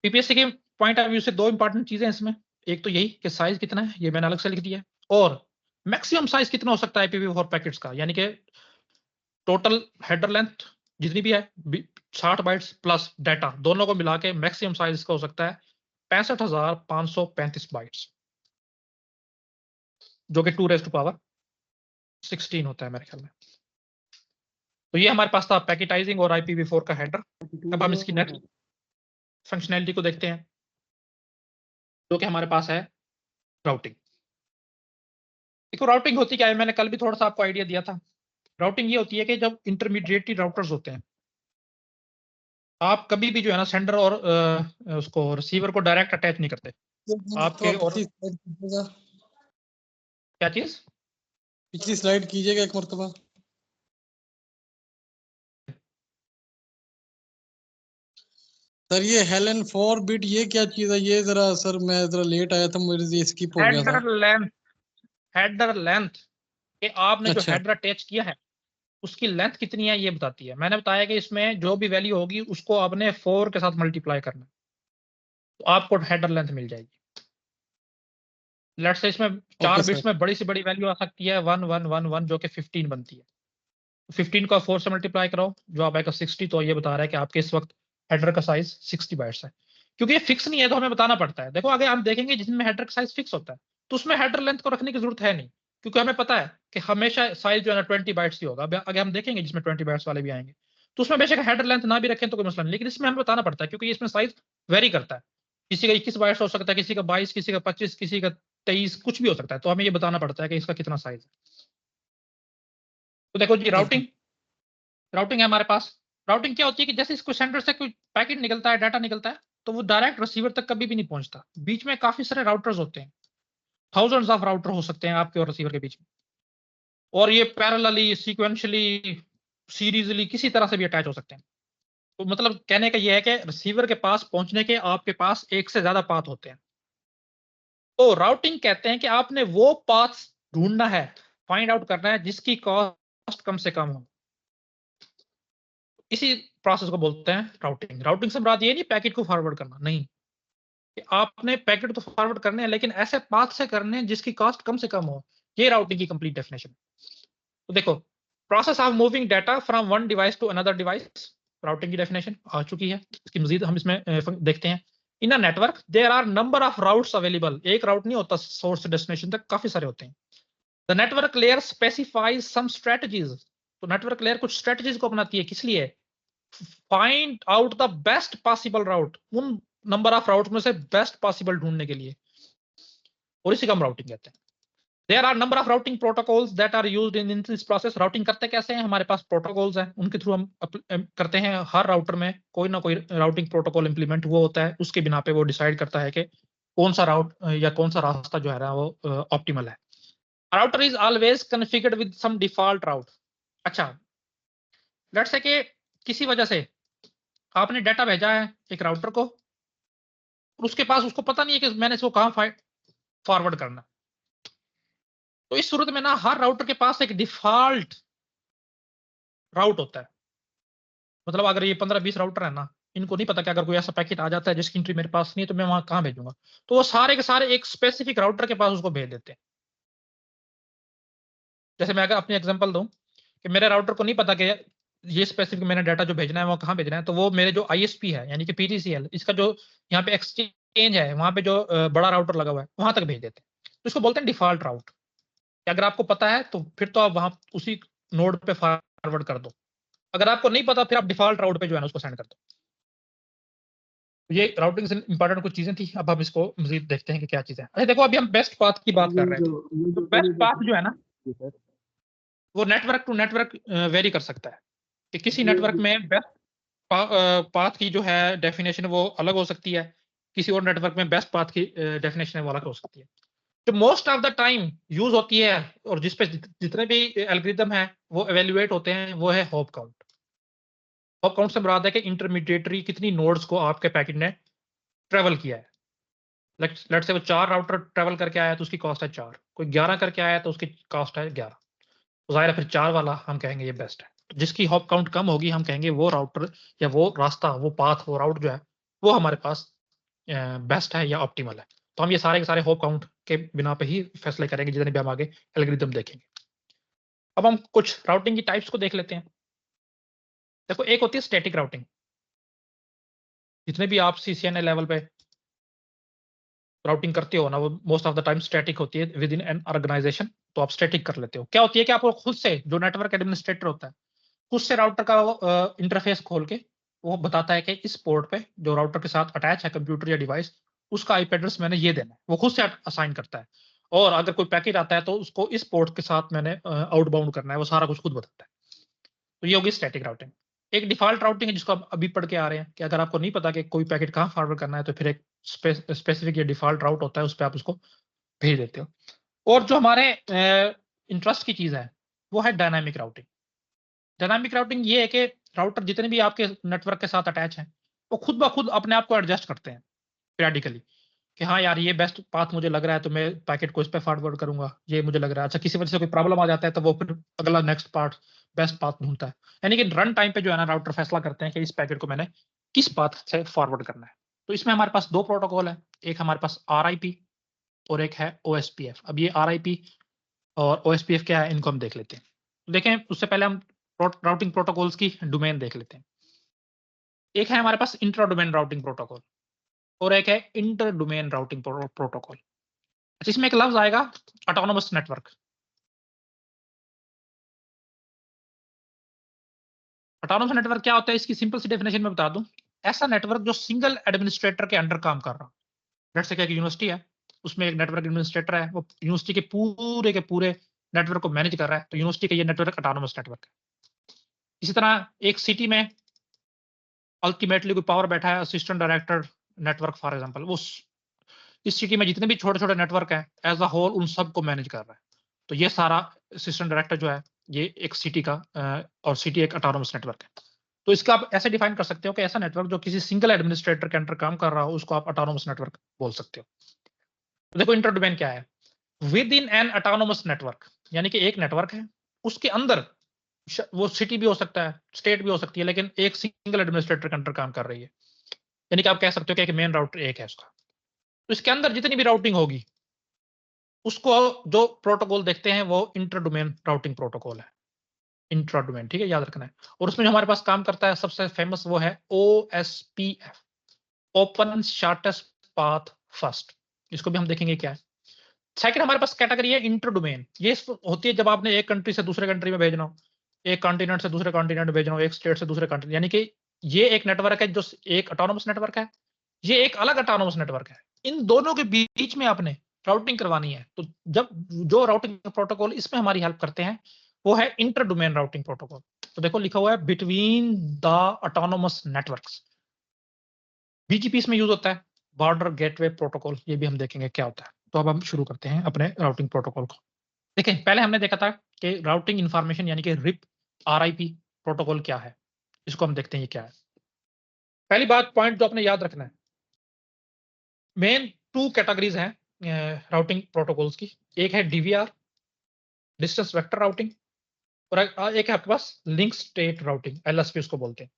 PPSC के पॉइंट ऑफ व्यू से दो इंपॉर्टेंट चीजें हैं इसमें। एक तो यही कि साइज कितना है, ये मैंने अलग से लिख दिया है, और मैक्सिमम साइज कितना हो सकता है IPv4 पैकेट्स का, यानी कि टोटल हेडर लेंथ जितनी भी है 60 बाइट्स प्लस डाटा, दोनों को मिला के मैक्सिमम साइज इसका हो सकता है 65,535 बाइट्स, जो कि 2⁻16 होता है मेरे ख्याल में। तो ये हमारे पास था पैकेटाइजिंग और IPv4 का हेडर। अब हम इसकी नेक्स्ट फंक्शनैलिटी को देखते हैं, जो कि हमारे पास है राउटिंग। देखो राउटिंग होती क्या है, मैंने कल भी थोड़ा सा आपको आइडिया दिया था। राउटिंग ये होती है कि जब इंटरमीडिएट राउटर्स होते हैं, आप कभी भी जो है ना सेंडर और उसको रिसीवर को डायरेक्ट अटैच नहीं करते आपके। और क्या चीज? पिछली स्लाइड कीजिएगा एक मरतबा। सर ये हेलन 4 बिट ये क्या चीज है? ये जरा सर मैं जरा लेट आया था, मुझे ये स्किप हो गया था। हेडर लेंथ कि आपने जो अच्छा। हेडर अटैच किया है उसकी लेंथ कितनी है ये बताती है। मैंने बताया कि इसमें जो भी वैल्यू होगी उसको आपने 4 के साथ मल्टीप्लाई करना, तो आपको हेडर लेंथ मिल जाएगी। लेट्स से इसमें 4 बिट्स में बड़ी से बड़ी वैल्यू आ सकती है 1111 जो कि 15 बनती है। 15 को 4 से मल्टीप्लाई करो, जो आप आएगा 60। तो ये बता रहा है कि आपके इस वक्त हेडर का साइज 60 बाइट्स है। क्योंकि ये फिक्स नहीं है तो हमें बताना पड़ता है। देखो आगे हम देखेंगे जिसमें हेडर का साइज फिक्स होता है तो उसमें हेडर लेंथ को रखने की जरूरत है नहीं, क्योंकि हमें पता है कि हमेशा साइज जो है ना 20 बाइट्स ही होगा। आगे हम देखेंगे जिसमें 20 बाइट्स वाले भी आएंगे, तो उसमें बेशक हेडर लेंथ ना भी रखें तो कोई मसला नहीं, लेकिन इसमें हमें बताना पड़ता है क्योंकि इसमें साइज वेरी करता है। किसी का 21 बाइट्स हो सकता है, किसी का 22, किसी का 25, किसी का 23, कुछ भी हो सकता है। तो हमें ये बताना पड़ता है कि इसका कितना साइज है। तो देखो जी, राउटिंग है हमारे पास। राउटिंग क्या होती है कि जैसे इसको सेंडर से कोई पैकेट निकलता है, डाटा निकलता है, तो वो डायरेक्ट रिसीवर तक कभी भी नहीं पहुंचता। बीच में काफी सारे राउटर्स होते हैं, थाउजेंड्स ऑफ राउटर हो सकते हैं आपके और रिसीवर के बीच में, और ये पैरेलली, सीक्वेंशियली, सीरीजली किसी तरह से भी अटैच हो सकते हैं। तो मतलब कहने का ये है कि रिसीवर के पास पहुंचने के आपके पास एक से ज्यादा पाथ होते हैं। तो राउटिंग कहते हैं कि आपने वो पाथ ढूंढना है, फाइंड आउट करना है जिसकी कॉस्ट कम से कम हो। इसी प्रोसेस को बोलते हैं राउटिंग। राउटिंग से मुराद ये नहीं पैकेट को फॉरवर्ड करना, नहीं, कि आपने पैकेट तो फॉरवर्ड करने हैं लेकिन ऐसे पाथ से करने हैं जिसकी कॉस्ट कम से कम हो। ये राउटिंग की कंप्लीट डेफिनेशन। तो देखो, process of moving data from one device to another device, routing की डेफिनेशन आ चुकी है। इसकी मजीद हम इसमें देखते हैं। In a network there are number of routes available. एक राउट नहीं होता सोर्स से डेस्टिनेशन तक, काफी सारे होते हैं। The network layer specifies some strategies. तो नेटवर्क लेयर कुछ स्ट्रेटजीज को अपनाती है, किस लिए? Find out the best possible route, उन नंबर ऑफ राउट में से बेस्ट पॉसिबल ढूंढने के लिए, और इसी का हम राउटिंग कहते हैं। There are number of routing protocols that are used in this process. Routing करते कैसे हैं? हमारे पास प्रोटोकॉल्स हैं, उनके थ्रू हम करते हैं। हर राउटर में कोई ना कोई राउटिंग प्रोटोकॉल इंप्लीमेंट हुआ होता है, उसके बिना पे वो डिसाइड करता है कि कौन सा राउट या कौन सा रास्ता जो है ना वो ऑप्टिमल है। Router is always configured with some default route. अच्छा, लेट्स से कि किसी वजह से आपने डाटा भेजा है एक राउटर को, और उसके पास उसको पता नहीं है कि मैंने इसको कहाँ फॉरवर्ड करना। तो इस सूरत में ना हर राउटर के पास एक डिफॉल्ट राउट होता है। मतलब अगर ये 15-20 राउटर है ना, इनको नहीं पता कि अगर कोई ऐसा पैकेट आ जाता है जिसकी एंट्री मेरे पास नहीं है तो मैं वहां कहां भेजूंगा, तो वो सारे के सारे एक स्पेसिफिक राउटर के पास उसको भेज देते हैं। जैसे मैं अगर अपनी एग्जांपल दूं कि मेरे राउटर को नहीं पता कि ये स्पेसिफिक मैंने डाटा जो भेजना है वो कहां भेजना है, तो वो मेरे जो आईएसपी है यानी कि पीटीसीएल, इसका जो यहाँ पे एक्सचेंज है वहां पे जो बड़ा राउटर लगा हुआ है वहां तक भेज देते हैं। तो इसको बोलते हैं डिफॉल्ट राउट। अगर आपको पता है तो फिर तो आप वहां उसी नोड पे फॉरवर्ड कर दो, अगर आपको नहीं पता फिर आप डिफॉल्ट राउट पे जो है ना उसको सेंड कर दो। ये राउटिंग से इंपॉर्टेंट कुछ चीजें थी, अब हम इसको मजीद देखते हैं कि क्या चीजें हैं। अच्छा देखो, अभी हम बेस्ट पाथ की बात कर रहे हैं। तो बेस्ट पाथ जो है ना जी सर। वो नेटवर्क टू नेटवर्क वेरी कर सकता है, कि किसी नेटवर्क में बेस्ट पाथ की जो है डेफिनेशन वो अलग हो सकती है, किसी और नेटवर्क में बेस्ट पाथ की डेफिनेशन है वो अलग हो सकती है। जो most of the time use होती है और जिस पे जितने भी एल्गोरिथम है वो एवेल्युएट होते हैं वो है हॉप काउंट। हॉप काउंट से मुराद है कि इंटरमीडिएटरी कितनी नोड्स को आपके पैकेट ने ट्रेवल किया है। लेट्स से वो 4 राउटर ट्रेवल करके आया तो उसकी कॉस्ट है 4, कोई 11 करके आया तो उसकी कॉस्ट है 11। तो जाहिर है फिर 4 वाला हम कहेंगे ये बेस्ट है। तो जिसकी हॉप काउंट कम होगी हम कहेंगे वो राउटर या वो रास्ता, वो पाथ, वो राउट जो है वो हमारे पास बेस्ट है या ऑप्टिमल है। तो हम ये सारे के सारे हॉप काउंट के बिना पे ही फैसले करेंगे जितने भी हम आगे एल्गोरिथम देखेंगे। अब हम कुछ राउटिंग की टाइप्स को देख लेते हैं। देखो, एक होती है स्टैटिक राउटिंग। जितने भी आप सीसीएनए लेवल पे राउटिंग करते हो ना वो most of the time static होती है विद इन एन ऑर्गेनाइजेशन। तो आप स्टैटिक कर लेते हो। क्या होती है कि आपको खुद से जो नेटवर्क एडमिनिस्ट्रेटर होता है खुद से राउटर का इंटरफेस खोल के वो बताता है कि इस पोर्ट पे जो राउटर के साथ अटैच है कंप्यूटर या डिवाइस, उसका आईपी एड्रेस मैंने ये देना है, वो खुद से असाइन करता है। और अगर कोई पैकेट आता है तो उसको इस पोर्ट के साथ मैंने आउटबाउंड करना है, वो सारा कुछ खुद बताता है। तो ये होगी स्टैटिक राउटिंग। एक डिफॉल्ट राउटिंग है जिसको आप अभी पढ़ के आ रहे हैं कि अगर आपको नहीं पता कि कोई पैकेट कहाँ फॉरवर्ड करना है तो फिर एक स्पेसिफिक या डिफॉल्ट राउट होता है, उस पर आप उसको भेज देते हो। और जो हमारे इंटरेस्ट की चीज है वो है डायनामिक राउटिंग। डायनामिक राउटिंग ये है कि राउटर जितने भी आपके नेटवर्क के साथ अटैच हैं वो खुद ब खुद अपने आप को एडजस्ट करते हैं पीरियडिकली, कि हाँ यार ये बेस्ट पाथ मुझे लग रहा है तो मैं पैकेट को इस पे फॉरवर्ड करूंगा, ये मुझे लग रहा है। अच्छा, किसी वजह से कोई प्रॉब्लम आ जाता है तो वो फिर अगला नेक्स्ट पार्ट बेस्ट पाथ ढूंढता है। यानी कि रन टाइम पे जो है ना राउटर फैसला करते हैं कि इस पैकेट को मैंने किस पाथ से फॉरवर्ड करना है। तो इसमें हमारे पास 2 प्रोटोकॉल है, एक हमारे पास RIP और एक है OSPF। अब ये RIP और OSPF क्या है इनको हम देख लेते हैं। देखें उससे पहले हम राउटिंग प्रोटोकॉल्स की डोमेन देख लेते हैं। एक है हमारे पास इंट्रा डोमेन राउटिंग प्रोटोकॉल और एक है इंटर डोमेन राउटिंग प्रोटोकॉल। अच्छा, इसमें एक लफ्ज आएगा ऑटोनोमस नेटवर्क। ऑटोनोमस नेटवर्क क्या होता है, इसकी सिंपल सी डेफिनेशन में बता दूं, ऐसा नेटवर्क जो सिंगल एडमिनिस्ट्रेटर के अंडर काम कर रहा हो। जैसे क्या यूनिवर्सिटी है, उसमें एक नेटवर्क एडमिनिस्ट्रेटर है, वो यूनिवर्सिटी के पूरे नेटवर्क को मैनेज कर रहा है, तो यूनिवर्सिटी का ये नेटवर्क ऑटोनोमस नेटवर्क है। इसी तरह एक सिटी में अल्टीमेटली कोई पावर बैठा है, assistant director network for example, वो इस सिटी में जितने भी छोटे छोटे नेटवर्क हैं एज अ होल उन सबको मैनेज कर रहा है। तो ये सारा असिस्टेंट डायरेक्टर जो है ये एक सिटी का और सिटी एक ऑटोनोमस नेटवर्क है। तो इसका आप ऐसे डिफाइन कर सकते हो कि ऐसा नेटवर्क जो किसी सिंगल एडमिनिस्ट्रेटर के अंडर काम कर रहा हो उसको आप ऑटोनोमस नेटवर्क बोल सकते हो। तो देखो इंटर डोमेन क्या है, with in an autonomous network, यानी कि एक नेटवर्क है उसके अंदर वो सिटी भी हो सकता है, स्टेट भी हो सकती है, लेकिन एक सिंगल एडमिनिस्ट्रेटर के अंडर काम कर रही है। यानी कि आप कह सकते हो कि एक मेन राउटर एक है उसका, तो इसके अंदर जितनी भी राउटिंग होगी उसको जो प्रोटोकॉल देखते हैं वो इंटर डोमेन राउटिंग प्रोटोकॉल है, इंट्रा डोमेन, ठीक है, याद रखना है। और उसमें जो हमारे पास काम करता है सबसे फेमस वो है OSPF, open shortest path first. इसको भी हम देखेंगे क्या है। सेकंड हमारे पास कैटेगरी है इंटर डोमेन। ये होती है जब आपने एक कंट्री से दूसरे कंट्री में भेजना हो, एक कॉन्टिनेंट से दूसरे कॉन्टिनेंट भेजना हो, एक स्टेट से दूसरे कॉन्टिनेंट, यानी कि ये एक नेटवर्क है जो एक ऑटोनोमस नेटवर्क है, ये एक अलग ऑटोनोमस नेटवर्क है। इन दोनों के बीच में आपने राउटिंग करवानी है, तो जब जो राउटिंग प्रोटोकॉल इसमें हमारी हेल्प करते हैं वो है इंटर डोमेन राउटिंग प्रोटोकॉल। तो देखो लिखा हुआ है between the autonomous networks. BGP इसमें यूज होता है, बॉर्डर गेटवे प्रोटोकॉल, ये भी हम देखेंगे क्या होता है। तो अब हम शुरू करते हैं अपने राउटिंग प्रोटोकॉल को। देखें, पहले हमने देखा था कि राउटिंग इंफॉर्मेशन यानी कि RIP RIP प्रोटोकॉल क्या है, इसको हम देखते हैं ये क्या है। पहली बात पॉइंट जो आपने याद रखना है, मेन 2 कैटेगरीज हैं राउटिंग प्रोटोकॉल्स की। एक है डीवीआर, डिस्टेंस वेक्टर राउटिंग, और एक है आपके पास लिंक स्टेट राउटिंग, एलएसपी उसको बोलते हैं,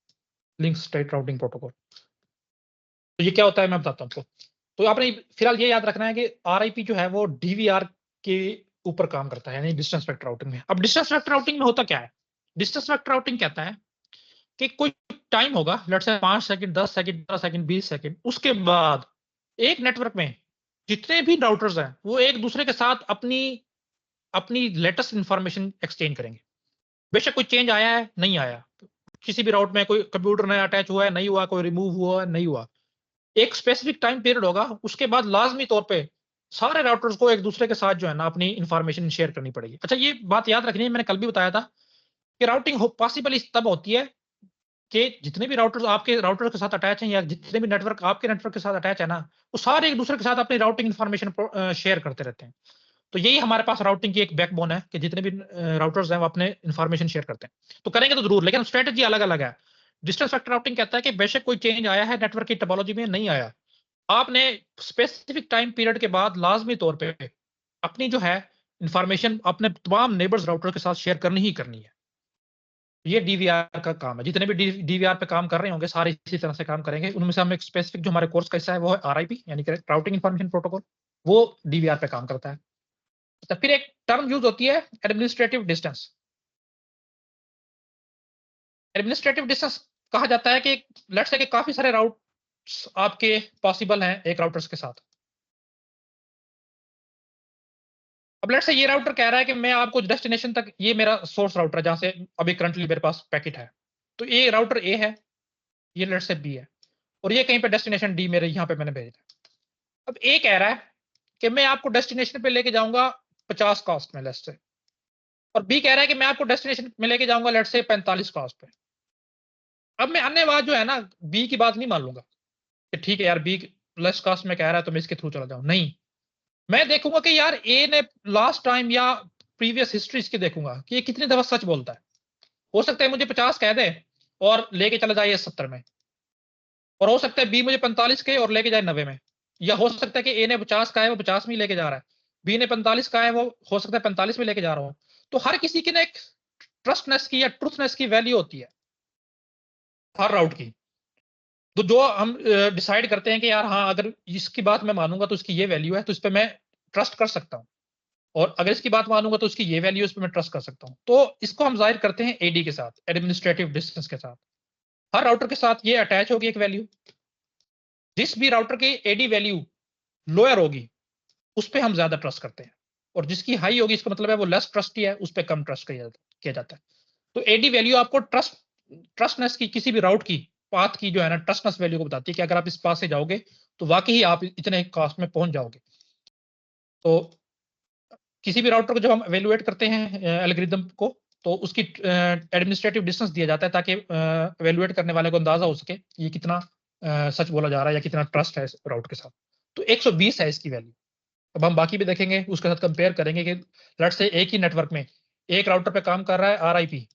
लिंक स्टेट राउटिंग प्रोटोकॉल। तो ये क्या होता है मैं बताता हूँ आपको। तो आपने फिलहाल ये याद रखना है कि आरआईपी जो है वो डीवीआर के ऊपर काम करता है, यानी डिस्टेंस वेक्टर राउटिंग में। अब डिस्टेंस वेक्टर राउटिंग में होता क्या है? डिस्टेंस वेक्टर राउटिंग कहता है कि कोई टाइम होगा, let's say 5 second, 10 second, 15 second, 20 second, उसके बाद एक नेटवर्क में जितने भी राउटर्स हैं वो एक दूसरे के साथ अपनी अपनी लेटेस्ट इंफॉर्मेशन एक्सचेंज करेंगे। बेशक कोई चेंज आया है नहीं आया, किसी भी राउट में कोई कंप्यूटर नया अटैच हुआ है नहीं हुआ, कोई रिमूव हुआ है नहीं हुआ, एक स्पेसिफिक टाइम पीरियड होगा, उसके बाद लाजमी तौर पे सारे राउटर्स को एक दूसरे के साथ जो है ना अपनी इंफॉर्मेशन शेयर करनी पड़ेगी। अच्छा, ये बात याद रखनी है, मैंने कल भी बताया था कि राउटिंग पॉसिबल तब होती है कि जितने भी राउटर्स आपके राउटर के साथ अटैच हैं या जितने भी नेटवर्क आपके नेटवर्क के साथ अटैच है ना, वो सारे एक दूसरे के साथ अपनी राउटिंग इंफॉर्मेशन शेयर करते रहते हैं। तो यही हमारे पास राउटिंग की एक बैकबोन है कि जितने भी राउटर्स हैं वो अपने इंफॉर्मेशन शेयर करते हैं। तो करेंगे तो जरूर, लेकिन स्ट्रेटजी अलग अलग है। डिस्टेंस वेक्टर राउटिंग कहता है कि बेशक कोई चेंज आया है नेटवर्क की टोपोलॉजी में, नहीं आया, आपने स्पेसिफिक टाइम पीरियड के बाद लाजमी तौर पे अपनी जो है इंफॉर्मेशन अपने तमाम नेबर्स राउटर के साथ शेयर करनी ही करनी है। ये डीवीआर का काम है। जितने भी डीवीआर पे काम कर रहे होंगे सारे इसी तरह से काम करेंगे। उनमें से हम एक स्पेसिफिक जो हमारे कोर्स का हिस्सा है वो है आरआईपी, यानी कि राउटिंग इंफॉर्मेशन प्रोटोकॉल, वो डीवीआर पे काम करता है। तो फिर एक टर्म यूज होती है एडमिनिस्ट्रेटिव डिस्टेंस। एडमिनिस्ट्रेटिव डिस्टेंस कहा जाता है कि लेट्स से कि काफी सारे राउट्स आपके पॉसिबल हैं एक राउटर्स के साथ। अब लेट्स से ये राउटर कह रहा है कि मैं आपको डेस्टिनेशन तक, ये मेरा सोर्स राउटर है जहां से अभी करंटली मेरे पास पैकेट है, तो ये राउटर ए है, ये लेट्स से बी है, और ये कहीं पे डेस्टिनेशन डी मेरे यहाँ पे मैंने भेजा है। अब ए कह रहा है कि मैं आपको डेस्टिनेशन पे लेके जाऊंगा 50 कॉस्ट में लेट्स से, और बी कह रहा है कि मैं आपको डेस्टिनेशन में लेके जाऊंगा लेट्स से 45 कॉस्ट पे। अब मैं अन्य बात जो है ना बी की बात नहीं मान लूंगा कि ठीक है यार बी लेस कॉस्ट में कह रहा है तो मैं इसके थ्रू चला जाऊं, नहीं, मैं देखूंगा कि यार ए ने लास्ट टाइम या प्रीवियस हिस्ट्री इसकी देखूंगा कि ये कितनी दफा सच बोलता है। हो सकता है मुझे 50 कह दे और लेके चला जाए 70 में, और हो सकता है बी मुझे 45 कहे और लेके जाए 90 में, या हो सकता है कि ए ने 50 कहा है वो 50 में ही लेके जा रहा है, बी ने 45 कहा है वो हो सकता है 45 में लेके जा रहा हूं। तो हर किसी की ना एक ट्रस्टनेस की या ट्रूथनेस की वैल्यू होती है हर राउट की। तो जो हम डिसाइड करते हैं कि यार हाँ अगर इसकी बात मैं मानूंगा तो इसकी ये वैल्यू है तो इस पर मैं ट्रस्ट कर सकता हूँ, और अगर इसकी बात मानूंगा तो उसकी ये वैल्यू, इस पर मैं ट्रस्ट कर सकता हूँ। तो इसको हम जाहिर करते हैं एडी के साथ, एडमिनिस्ट्रेटिव डिस्टेंस के साथ। हर राउटर के साथ ये अटैच होगी एक वैल्यू, जिस भी राउटर की एडी वैल्यू लोअर होगी उस पर हम ज्यादा ट्रस्ट करते हैं, और जिसकी हाई होगी इसका मतलब है वो लेस ट्रस्टी है, उस पर कम ट्रस्ट किया जाता है। तो एडी वैल्यू आपको ट्रस्टनेस की, किसी भी राउट की पाथ की जो है ना ट्रस्टनेस वैल्यू को बताती है कि अगर आप इस पाथ से जाओगे तो वाकई ही आप इतने कॉस्ट में पहुंच जाओगे। तो किसी भी राउटर को जब हम एवेलुएट करते हैं एल्गोरिदम को, तो उसकी एडमिनिस्ट्रेटिव डिस्टेंस दिया जाता है ताकि एवेलुएट करने वाले को अंदाजा हो सके ये कितना सच बोला जा रहा है या कितना ट्रस्ट है इस राउट के साथ। तो 120 है इसकी वैल्यू। अब हम बाकी भी देखेंगे, उसके साथ कंपेयर करेंगे कि लेट्स से एक ही नेटवर्क में एक राउटर पे काम कर रहा है आरआईपी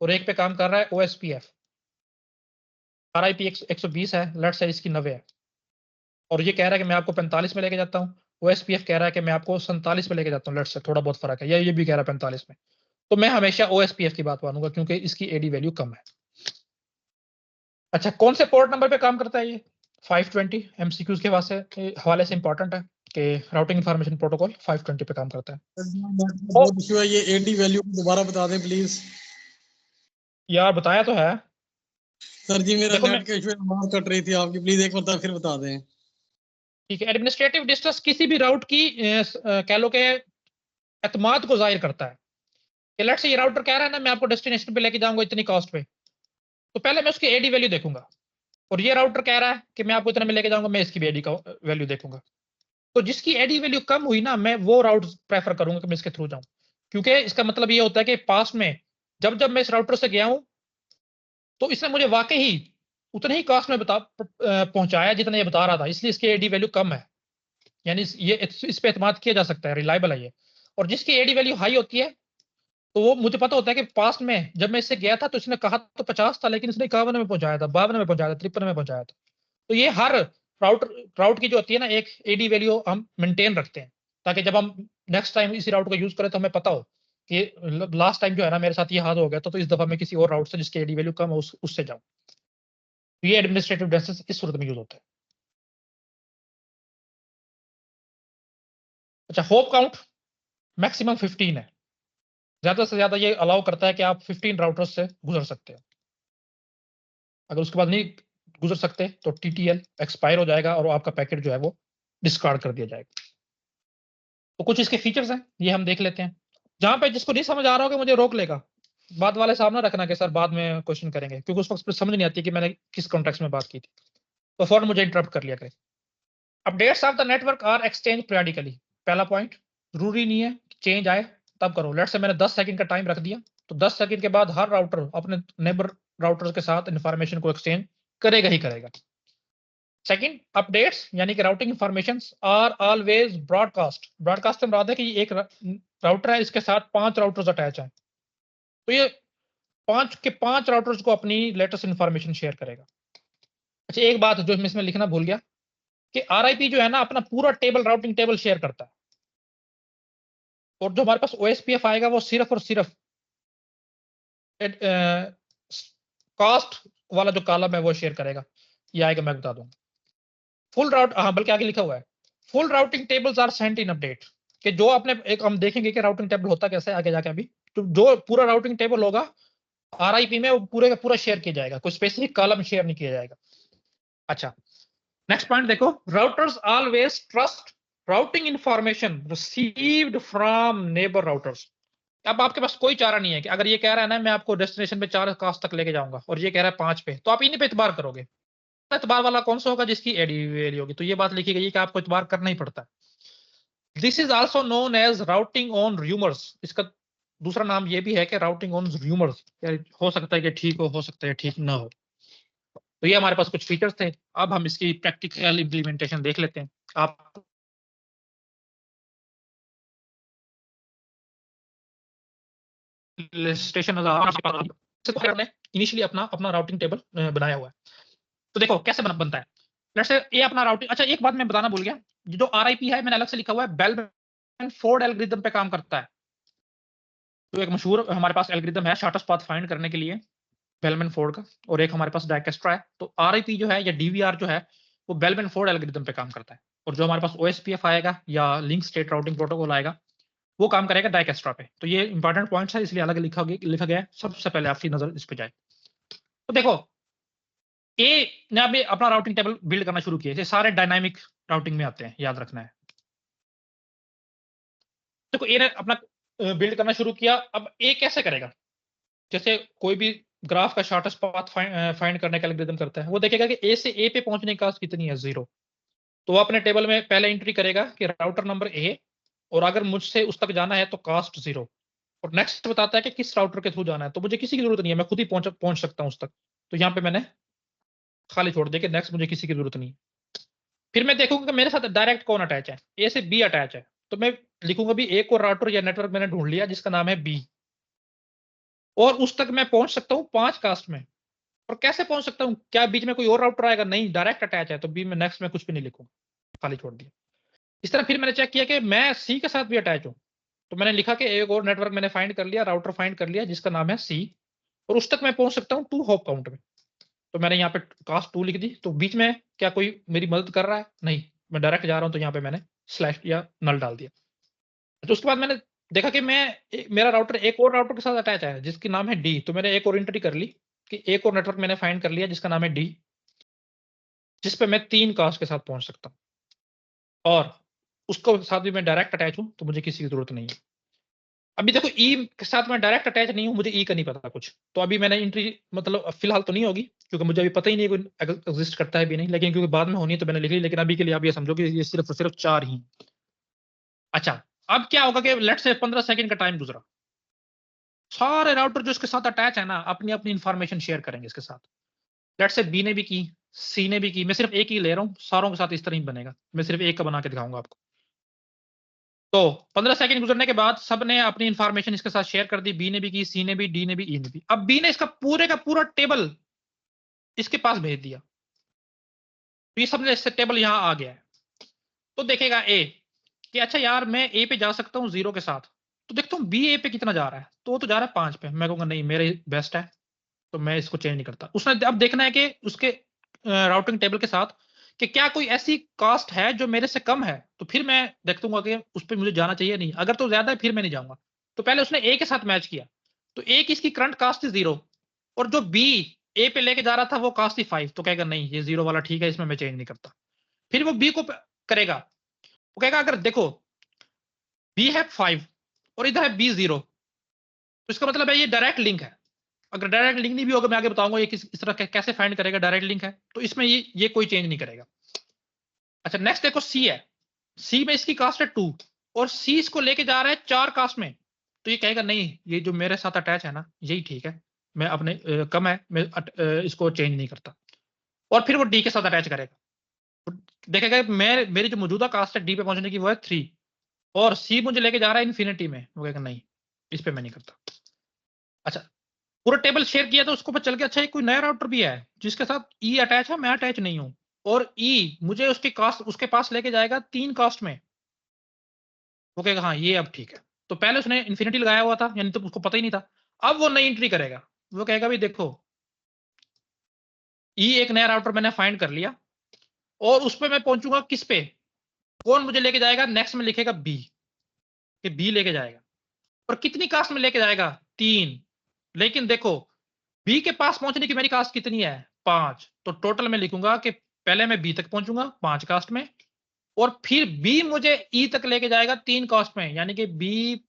और एक पे काम कर रहा है ओएसपीएफ। आरआईपी 120 है, लेट्स से इसकी 90 है, और ये कह रहा है कि मैं आपको 45 में लेके जाता हूँ, ओएसपीएफ कह रहा है कि मैं आपको 47 में लेके जाता हूँ, लेट्स से थोड़ा बहुत फर्क है, या ये भी कह रहा है 45 में, तो मैं हमेशा ओएसपीएफ की बात मानूंगा क्योंकि इसकी एडी वैल्यू कम है। अच्छा, कौन से पोर्ट नंबर पे काम करता है ये? 520 एमसीक्यूज के हवाले से इंपॉर्टेंट है कि राउटिंग इंफॉर्मेशन प्रोटोकॉल 520 पे काम करता है। बहुत इशू है, ये एडी वैल्यू दोबारा बता दें प्लीज। यार बताया तो है सर जी मेरा देखो नेट का इशू आवाज कट रही थी आपकी, प्लीज एक बार फिर बता दें। ठीक है, एडमिनिस्ट्रेटिव डिस्टेंस किसी भी राउट की कह लो कि एतमाद को जाहिर करता है कि लेट्स से ये राउटर कह रहा है ना मैं आपको डेस्टिनेशन पे लेके जाऊंगा इतनी कॉस्ट पे, तो पहले मैं उसकी एडी वैल्यू देखूंगा, और ये राउटर कह रहा है कि मैं आपको इतने में लेके जाऊंगा, मैं इसकी भी एडी का वैल्यू देखूंगा। तो जिसकी एडी वैल्यू कम हुई ना मैं वो राउट प्रेफर करूंगा कि मैं इसके थ्रू जाऊं, क्योंकि इसका मतलब ये होता है कि पास में जब जब मैं इस राउटर से गया हूं तो इसने मुझे वाकई ही उतने ही कॉस्ट में पहुंचाया जितना ये बता रहा था, इसलिए इसकी एडी वैल्यू कम है, यानी ये इस पे एतमाद किया जा सकता है, रिलायबल है ये। और जिसकी एडी वैल्यू हाई होती है तो वो मुझे पता होता है कि पास्ट में जब मैं इससे गया था तो इसने कहा तो 50 था लेकिन इसने 51 में पहुंचाया था, 52 में पहुंचाया था, 53 में पहुंचाया था। तो ये हर राउट की जो होती है ना, एक एडी वैल्यू हम मेंटेन रखते हैं, ताकि जब हम नेक्स्ट टाइम इसी राउट का यूज करें तो हमें पता हो कि लास्ट टाइम जो है ना मेरे साथ ये हाल हो गया था, तो इस दफा मैं किसी और राउट से जिसकी एडी वैल्यू कम है उससे जाऊं। ये एडमिनिस्ट्रेटिव डेंसेस इस सूरत में यूज होता है। अच्छा, होप काउंट मैक्सिमम 15 है, ज्यादा से ज्यादा ये अलाउ करता है कि आप 15 राउटर्स से गुजर सकते हैं। अगर उसके बाद नहीं गुजर सकते तो टीटीएल एक्सपायर हो जाएगा और आपका पैकेट जो है वो डिस्कार्ड कर दिया जाएगा। तो कुछ इसके फीचर्स हैं, ये हम देख लेते हैं। जहां पे जिसको नहीं समझ आ रहा होगा मुझे रोक लेगा, बाद वाले सामने रखना कि सर बाद में क्वेश्चन करेंगे, क्योंकि उस वक्त समझ नहीं आती कि मैंने किस कॉन्टेक्स्ट में बात की थी, तो फौरन मुझे इंटरप्ट कर लिया करें। Updates of the network are exchange periodically. पहला पॉइंट, जरूरी नहीं है चेंज आए तब करो। लेट्स से मैंने 10 सेकंड का टाइम रख दिया, तो 10 सेकंड के बाद हर राउटर अपने नेबर राउटर्स के साथ इंफॉर्मेशन को एक्सचेंज करेगा ही करेगा। सेकंड, अपडेट्स यानी कि routing information are always broadcast. Broadcast से मुराद है कि एक राउटर है, इसके साथ 5 राउटर्स अटैच हैं, तो ये 5 के 5 राउटर्स को अपनी लेटेस्ट इंफॉर्मेशन शेयर करेगा। अच्छा, एक बात जो मैं इसमें लिखना भूल गया कि आरआईपी जो है ना अपना पूरा टेबल, राउटिंग टेबल शेयर करता है, और जो हमारे पास ओएसपीएफ आएगा वो सिर्फ और सिर्फ कास्ट वाला जो कॉलम है वो शेयर करेगा। ये आएगा, मैं बता दूंगा। फुल राउट, हाँ बल्कि आगे लिखा हुआ है, full routing tables are sent in update, कि जो आपने एक हम देखेंगे कि राउटिंग टेबल होता कैसे है आगे जाके। अभी तो जो पूरा राउटिंग टेबल होगा आरआईपी में वो पूरे का पूरा शेयर किया जाएगा, कोई स्पेसिफिक कॉलम शेयर नहीं किया जाएगा। अच्छा, नेक्स्ट पॉइंट देखो, routers always trust routing information received from neighbour routers. अब आपके पास कोई चारा नहीं है कि अगर ये कह रहा है ना मैं आपको डेस्टिनेशन पे 4 कास्ट तक लेके जाऊंगा और ये कह रहा है 5 पे, तो आप इन्हीं पे एतबार करोगे। एतबार वाला कौन सा होगा? जिसकी एडी वैल्यू होगी। तो ये बात लिखी गई है कि आपको एतबार करना ही पड़ता है। This is also known as routing on rumours. इसका दूसरा नाम ये भी है कि राउटिंग ऑन र्यूमर्स। हो सकता है कि ठीक हो सकता है ठीक ना हो। तो ये हमारे पास कुछ फीचर्स थे। अब हम इसकी प्रैक्टिकल इंप्लीमेंटेशन देख लेते हैं। आप स्टेशन इनिशियली अपना अपना राउटिंग टेबल बनाया हुआ है। तो देखो कैसे बनता है। लेट्स से ये अपना राउटिंग, अच्छा एक बात मैं बताना भूल गया, जो आरआईपी है मैंने अलग से लिखा हुआ है, बेलमैन फोर्ड एल्गोरिथम पे काम करता है। तो एक मशहूर हमारे पास एल्गोरिथम है शॉर्टेस्ट पाथ फाइंड करने के लिए, बेलमैन फोर्ड का, और एक हमारे पास डायकेस्ट्रा है। तो आरआईपी जो है या डीवीआर जो है वो बेलमैन फोर्ड एल्गोरिथम पे काम करता है, और जो हमारे पास ओएसपीएफ आएगा या लिंक स्टेट राउटिंग प्रोटोकॉल आएगा वो काम करेगा डायकेस्ट्रा पे। तो ये इंपॉर्टेंट पॉइंट्स है, इसलिए अलग लिखा गया है। सबसे पहले आपकी नजर इस पे जाए। तो देखो ए ने अभी अपना राउटिंग टेबल बिल्ड करना शुरू किया, ये सारे डायनामिक राउटिंग में आते हैं, याद रखना है। देखो ए ने अपना बिल्ड करना शुरू किया। अब ए कैसे करेगा? जैसे कोई भी ग्राफ का शॉर्टेस्ट पाथ फाइंड करने का एल्गोरिथम करता है, वो देखेगा कि ए से ए पे पहुंचने का कितनी है, 0। तो वो अपने टेबल में पहले एंट्री करेगा कि राउटर नंबर ए, और अगर मुझसे उस तक जाना है तो कास्ट 0, और नेक्स्ट बताता है कि किस राउटर के थ्रू जाना है। तो मुझे किसी की जरूरत नहीं है, मैं खुद ही पहुंच सकता हूं उस तक। तो यहाँ पे मैंने खाली छोड़ दिया कि नेक्स्ट मुझे किसी की जरूरत नहीं है। फिर मैं देखूंगा कि मेरे साथ डायरेक्ट कौन अटैच है, ए से बी अटैच है, तो मैं लिखूंगा भी एक और राउटर या नेटवर्क मैंने ढूंढ लिया जिसका नाम है बी, और उस तक मैं पहुंच सकता हूँ 5 कास्ट में। और कैसे पहुंच सकता हूँ? क्या बीच में कोई और राउटर आएगा? नहीं, डायरेक्ट अटैच है, तो बी में नेक्स्ट में कुछ भी नहीं लिखूंगा, खाली छोड़ दिया। इस तरह फिर मैंने चेक किया कि मैं सी के साथ भी अटैच हूँ, तो मैंने लिखा कि एक और नेटवर्क मैंने फाइंड कर लिया, राउटर फाइंड कर लिया जिसका नाम है सी, और उस तक मैं पहुंच सकता हूँ 2 होप काउंट में। तो मैंने यहाँ पे कास्ट 2 लिख दी। तो बीच में क्या कोई मेरी मदद कर रहा है? नहीं, मैं डायरेक्ट जा रहा हूँ, तो यहाँ पे मैंने स्लैश या नल डाल दिया। तो उसके बाद मैंने देखा कि मेरा राउटर एक और राउटर के साथ अटैच है जिसकी नाम है डी। तो मैंने एक और एंट्री कर ली कि एक और नेटवर्क मैंने फाइंड कर लिया जिसका नाम है डी, जिस पे मैं 3 कास्ट के साथ पहुंच सकता हूँ, और उसको साथ भी मैं डायरेक्ट अटैच हूँ, तो मुझे किसी की जरूरत नहीं है। अभी देखो ई के साथ मैं डायरेक्ट अटैच नहीं हूँ, मुझे ई का नहीं पता कुछ, तो अभी मैंने एंट्री मतलब फिलहाल तो नहीं होगी, क्योंकि मुझे अभी पता ही नहीं कोई एग्जिस्ट करता है भी नहीं, लेकिन क्योंकि बाद में होनी है तो मैंने लिख ली। लेकिन अभी के लिए आप ये समझो कि ये सिर्फ और सिर्फ 4 ही। अच्छा, अब क्या होगा कि लेट्स से 15 सेकंड का टाइम गुजरा, सारे राउटर जो इसके साथ अटैच है ना अपनी अपनी इंफॉर्मेशन शेयर करेंगे इसके साथ। लेट्स से बी ने भी की, सी ने भी की, मैं सिर्फ एक ही ले रहा हूँ, सारों के साथ इस तरह ही बनेगा, मैं सिर्फ एक का बना के दिखाऊंगा आपको। तो 15 सेकंड गुजरने के बाद सबने अपनी इंफॉर्मेशन इसके साथ शेयर कर दी, बी ने भी की, सी ने भी, डी ने भी, ई ने भी। अब बी ने इसका पूरे का पूरा टेबल इसके पास भेज दिया। तो ये सबने इससे टेबल यहाँ आ गया है। तो देखेगा ए कि अच्छा यार मैं ए पे जा सकता हूँ 0 के साथ, तो देखता हूँ बी ए पे कितना जा रहा है, तो वो तो जा रहा है 5 पे। मैं कहूँगा नहीं मेरे बेस्ट है, तो मैं इसको चेंज नहीं करता। उसने अब देखना है कि उसके राउटिंग टेबल के साथ कि क्या कोई ऐसी कास्ट है जो मेरे से कम है, तो फिर मैं देखूंगा कि उस पर मुझे जाना चाहिए नहीं। अगर तो ज्यादा है फिर मैं नहीं जाऊंगा। तो पहले उसने ए के साथ मैच किया, तो ए की इसकी करंट कास्ट थी 0, और जो बी ए पे लेके जा रहा था वो कास्ट थी 5, तो कहेगा नहीं ये 0 वाला ठीक है, इसमें मैं चेंज नहीं करता। फिर वो बी को करेगा, वो कहेगा अगर देखो बी है 5 और इधर है बी 0, तो इसका मतलब है ये डायरेक्ट लिंक है। अगर डायरेक्ट लिंक नहीं भी होगा, मैं आगे बताऊंगा ये इस तरह कैसे फाइंड करेगा डायरेक्ट लिंक है, तो इसमें ये कोई चेंज नहीं करेगा। अच्छा नेक्स्ट देखो सी है, सी में इसकी कास्ट है 2 और सी इसको लेके जा रहा है 4 कास्ट में, तो ये कहेगा नहीं ये जो मेरे साथ अटैच है ना यही ठीक है, मैं अपने कम है, मैं इसको चेंज नहीं करता। और फिर वो डी के साथ अटैच करेगा, तो देखेगा मैं मेरी जो मौजूदा कास्ट है डी पे पहुंचने की वो है 3, और सी मुझे लेके जा रहा है इन्फिनिटी में, वो कहेगा नहीं इस पे मैं नहीं करता। अच्छा पूरा टेबल शेयर किया तो उसको पता चल गया अच्छा ये कोई नया राउटर भी है जिसके साथ ई अटैच है, मैं अटैच नहीं हूं, और ई मुझे उसकी कास्ट उसके पास लेके जाएगा 3 कास्ट में, वो कहेगा हाँ ये अब ठीक है। तो पहले उसने इन्फिनिटी लगाया हुआ था, यानी तो उसको पता ही नहीं था। अब वो नई एंट्री करेगा, वो कहेगा भी देखो ई एक नया राउटर मैंने फाइंड कर लिया, और उस पर मैं पहुंचूंगा किस पे, कौन मुझे लेके जाएगा, नेक्स्ट में लिखेगा बी, कि बी लेके जाएगा। और कितनी कास्ट में लेके जाएगा 3, लेकिन देखो बी के पास पहुंचने की मेरी कास्ट कितनी है 5, तो टोटल में लिखूंगा कि पहले मैं बी तक पहुंचूंगा 5 कास्ट में, और फिर बी मुझे ई तक लेके जाएगा 3 कास्ट में, यानी कि बी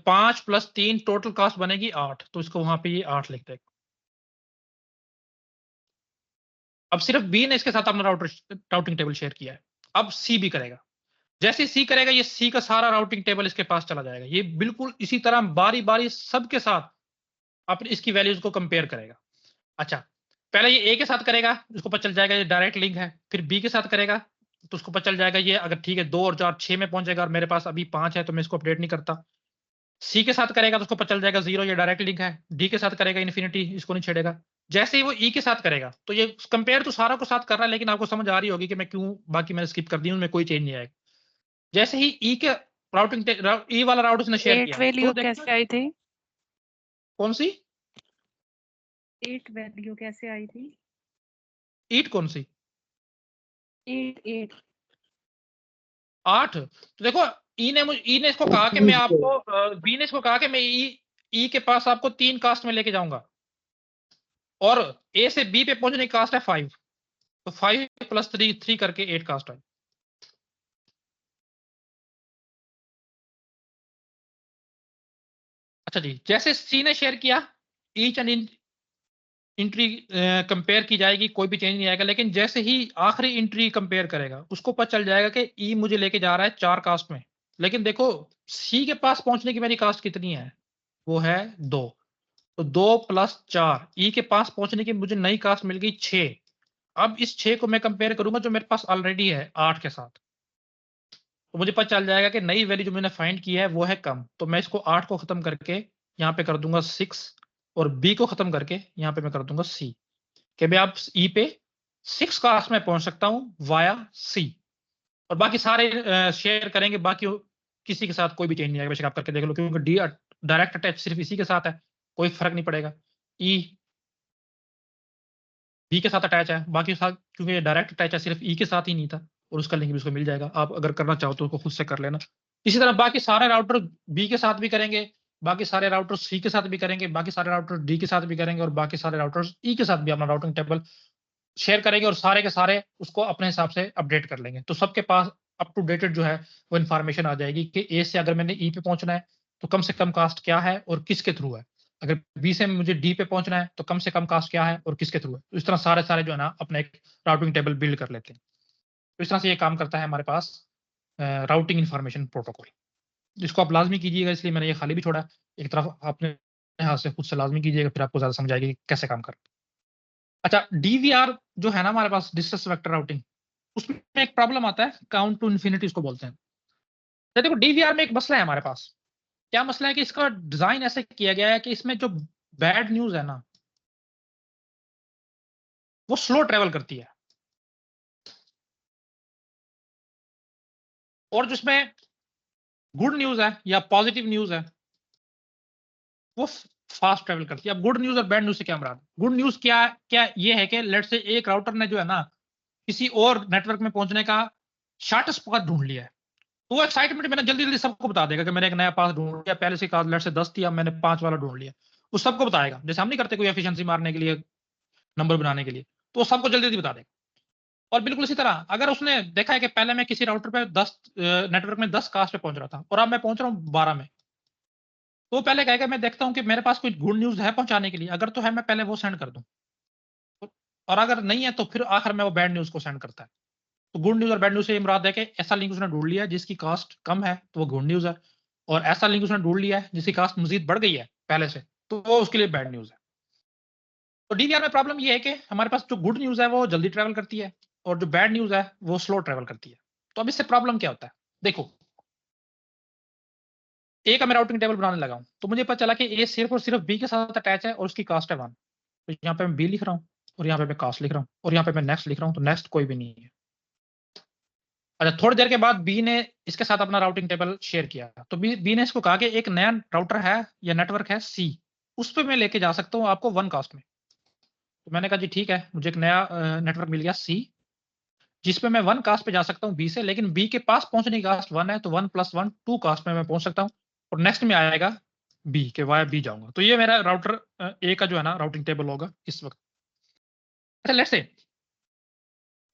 5 + 3 टोटल कास्ट बनेगी 8, तो इसको वहां पे ये 8 लिख देगा। अब सिर्फ बी ने इसके साथ अपना राउटिंग टेबल शेयर किया है, अब सी भी करेगा। जैसे सी करेगा ये सी का सारा राउटिंग टेबल इसके पास चला जाएगा, ये बिल्कुल इसी तरह बारी बारी सबके साथ अपनी इसकी वैल्यूज को कंपेयर करेगा। अच्छा पहले ये ए के साथ करेगा, उसको पता चल जाएगा ये डायरेक्ट लिंक है, फिर बी के साथ करेगा तो उसको पता चल जाएगा ये अगर ठीक है 2 और 4 6 में पहुंचेगा, और मेरे पास अभी 5 है तो मैं इसको अपडेट नहीं करता। सी के साथ करेगा तो उसको पता चल जाएगा 0 ये डायरेक्ट लिंक है। डी के साथ करेगा इन्फिनिटी, इसको नहीं छेड़ेगा। जैसे ही वो ई के साथ करेगा तो ये कंपेयर तो सारा को साथ कर रहा है, लेकिन आपको समझ आ रही होगी कि मैं क्यों बाकी मैंने स्किप कर दी, उनमें कोई चेंज नहीं आएगा। जैसे ही ई के राउटिंग ई वाला राउट उसने शेयर 8 किया वैल्यू तो कैसे आई थी? कौन सी 8 वैल्यू कैसे आई थी? ईट कौन सी 8 8, तो देखो ई ने इसको कहा कि मैं आपको बी ने इसको कहा कि मैं ई के पास आपको 3 कास्ट में लेके जाऊंगा, और ए से बी पे पहुंचने की कास्ट है 5, तो 5 + 3 करके 8 कास्ट है। अच्छा जी जैसे सी ने शेयर किया ईच एंड एंट्री कंपेयर की जाएगी, कोई भी चेंज नहीं आएगा, लेकिन जैसे ही आखिरी एंट्री कंपेयर करेगा उसको पता चल जाएगा कि ई मुझे लेके जा रहा है 4 कास्ट में, लेकिन देखो सी के पास पहुंचने की मेरी कास्ट कितनी है, वो है 2, तो 2 + 4 ई के पास पहुंचने की मुझे नई कास्ट मिल गई 6। अब इस 6 को मैं कंपेयर करूंगा जो मेरे पास ऑलरेडी है 8 के साथ, तो मुझे पता चल जाएगा कि नई वैल्यू जो मैंने फाइंड की है वो है कम, तो मैं इसको 8 को खत्म करके यहाँ पे कर दूंगा 6, और बी को खत्म करके यहाँ पे मैं कर दूंगा सी, कि मैं आप ई पे 6 कास्ट में पहुंच सकता हूँ वाया सी, और बाकी सारे शेयर करेंगे, बाकी किसी के साथ कोई भी चेंज नहीं आएगा, बेशक आप करके देख लो, क्योंकि डी डायरेक्ट अटैच सिर्फ इसी के साथ है, कोई फर्क नहीं पड़ेगा। ई बी के साथ अटैच है, बाकी साथ क्योंकि डायरेक्ट अटैच है सिर्फ ई के साथ ही नहीं था, और उसका लिंक भी उसको मिल जाएगा, आप अगर करना चाहो तो उसको खुद से कर लेना। इसी तरह बाकी सारे राउटर बी के साथ भी करेंगे, बाकी सारे राउटर सी के साथ भी करेंगे, बाकी सारे राउटर डी के साथ भी करेंगे, और बाकी सारे राउटर्स ई के साथ भी अपना राउटिंग टेबल शेयर करेंगे, और सारे के सारे उसको अपने हिसाब से अपडेट कर लेंगे, तो सबके पास अप टू डेटेड जो है वो इन्फॉर्मेशन आ जाएगी कि ए से अगर मैंने ई पे पहुंचना है तो कम से कम कास्ट क्या है और किसके थ्रू है, अगर बी से मुझे डी पे पहुंचना है तो कम से कम कास्ट क्या है और किसके थ्रू है। तो इस तरह सारे सारे जो है ना अपना एक राउटिंग टेबल बिल्ड कर लेते हैं। तो इस तरह से ये काम करता है हमारे पास राउटिंग इन्फॉर्मेशन प्रोटोकॉल, जिसको आप लाजमी कीजिएगा, इसलिए मैंने ये खाली भी छोड़ा। एक तरफ आपने हाथ से खुद से लाजमी कीजिएगा, फिर आपको ज्यादा समझ आएगी कि कैसे काम कर। अच्छा डीवीआर जो है ना हमारे पास डिस्टेंस वेक्टर राउटिंग, उसमें एक प्रॉब्लम आता है, काउंट टू इन्फिनिटी इसको बोलते हैं। तो देखो डीवीआर में एक मसला है हमारे पास, क्या मसला है कि इसका डिजाइन ऐसे किया गया है कि इसमें जो बैड न्यूज है ना वो स्लो ट्रेवल करती है, और जिसमें गुड न्यूज है या पॉजिटिव न्यूज है वो फास्ट ट्रेवल करती है। अब गुड न्यूज और बैड न्यूज से क्या मुराद? गुड न्यूज क्या क्या ये है कि लेट से एक राउटर ने जो है ना किसी और नेटवर्क में पहुंचने का शॉर्टेस्ट पाथ ढूंढ लिया है, तो वो एक्साइटमेंट में ना जल्दी जल्दी सबको बता देगा कि मैंने एक नया पाथ ढूंढ लिया, पहले से लेट से 10 थी, अब मैंने 5 वाला ढूंढ लिया। वो सबको बताएगा, जैसे हम नहीं करते कोई एफिशिएंसी मारने के लिए, नंबर बनाने के लिए, तो वो सबको जल्दी जल्दी बता देगा। और बिल्कुल इसी तरह अगर उसने देखा है कि पहले मैं किसी राउटर पे 10 नेटवर्क में 10 कास्ट पे पहुंच रहा था और अब मैं पहुंच रहा हूँ 12 में, तो पहले कहेगा मैं देखता हूँ कि मेरे पास कोई गुड न्यूज है पहुंचाने के लिए, अगर तो है मैं पहले वो सेंड कर दूं, और अगर नहीं है तो फिर आखिर में वो बैड न्यूज को सेंड करता है। तो गुड न्यूज और बैड न्यूज से ये मुराद है कि ऐसा लिंक उसने ढूंढ लिया जिसकी कास्ट कम है तो वो गुड न्यूज है, और ऐसा लिंक उसने ढूंढ लिया है जिसकी कास्ट मजीद बढ़ गई है पहले से, तो वो उसके लिए बैड न्यूज है। तो डीवीआर में प्रॉब्लम ये है कि हमारे पास जो गुड न्यूज है वो जल्दी ट्रेवल करती है और जो बैड न्यूज है वो स्लो ट्रेवल करती है। तो अब इससे प्रॉब्लम क्या होता है? देखो, ए का मैं राउटिंग टेबल बनाने लगा हूं, तो मुझे पता चला कि ए सिर्फ और सिर्फ बी के साथ अटैच है और उसकी कास्ट है 1। तो यहाँ पे मैं बी लिख रहा हूँ और यहाँ पे मैं कास्ट लिख रहा हूँ और यहाँ पे मैं नेक्स्ट लिख रहा हूँ, तो नेक्स्ट कोई भी नहीं है। अच्छा, थोड़ी देर के बाद बी ने इसके साथ अपना राउटिंग टेबल शेयर किया, तो बी ने इसको कहा कि एक नया राउटर है या नेटवर्क है सी, उस पर मैं लेके जा सकता हूँ आपको 1 कास्ट में। तो मैंने कहा जी ठीक है, मुझे एक नया नेटवर्क मिल गया सी जिसपे मैं 1 कास्ट पे जा सकता हूँ बी से, लेकिन बी के पास पहुंचने की कास्ट 1 है, तो 1 + 1 2 कास्ट में मैं पहुंच सकता हूँ, और नेक्स्ट में आएगा बी के वाया बी जाऊंगा। तो ये मेरा राउटर ए का जो है ना राउटिंग टेबल होगा इस वक्त। अच्छा, लेट्स से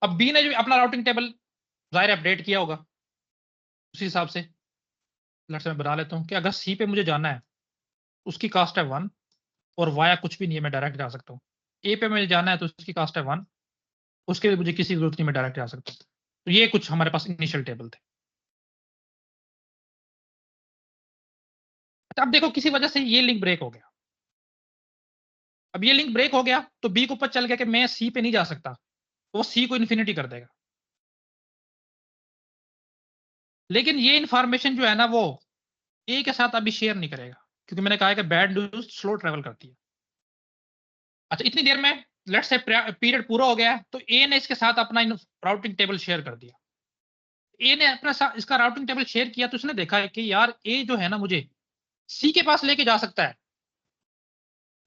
अब बी ने जो अपना राउटिंग टेबल जाहिर अपडेट किया होगा, उसी हिसाब से लेट्स से मैं बना लेता हूँ कि अगर सी पे मुझे जाना है उसकी कास्ट है 1 और वाया कुछ भी नहीं है, मैं डायरेक्ट जा सकता हूँ। ए पे मुझे जाना है तो उसकी कास्ट है 1, उसके लिए मुझे किसी जरूरत नहीं, मैं डायरेक्ट जा सकता हूँ। तो ये कुछ हमारे पास इनिशियल टेबल थे। अच्छा, अब देखो किसी वजह से ये लिंक ब्रेक हो गया। अब ये लिंक ब्रेक हो गया तो बी को पता चल गया कि मैं सी पे नहीं जा सकता, तो वो सी को इन्फिनिटी कर देगा। लेकिन ये इंफॉर्मेशन जो है ना वो ए के साथ अभी शेयर नहीं करेगा, क्योंकि मैंने कहा है कि बैड न्यूज स्लो ट्रेवल करती है। अच्छा, इतनी देर में लेट्स से पीरियड पूरा हो गया है, तो ए ने इसके साथ अपना राउटिंग टेबल शेयर कर दिया। ए ने अपना इसका राउटिंग टेबल शेयर किया तो उसने देखा है कि यार ए जो है ना मुझे सी के पास लेके जा सकता है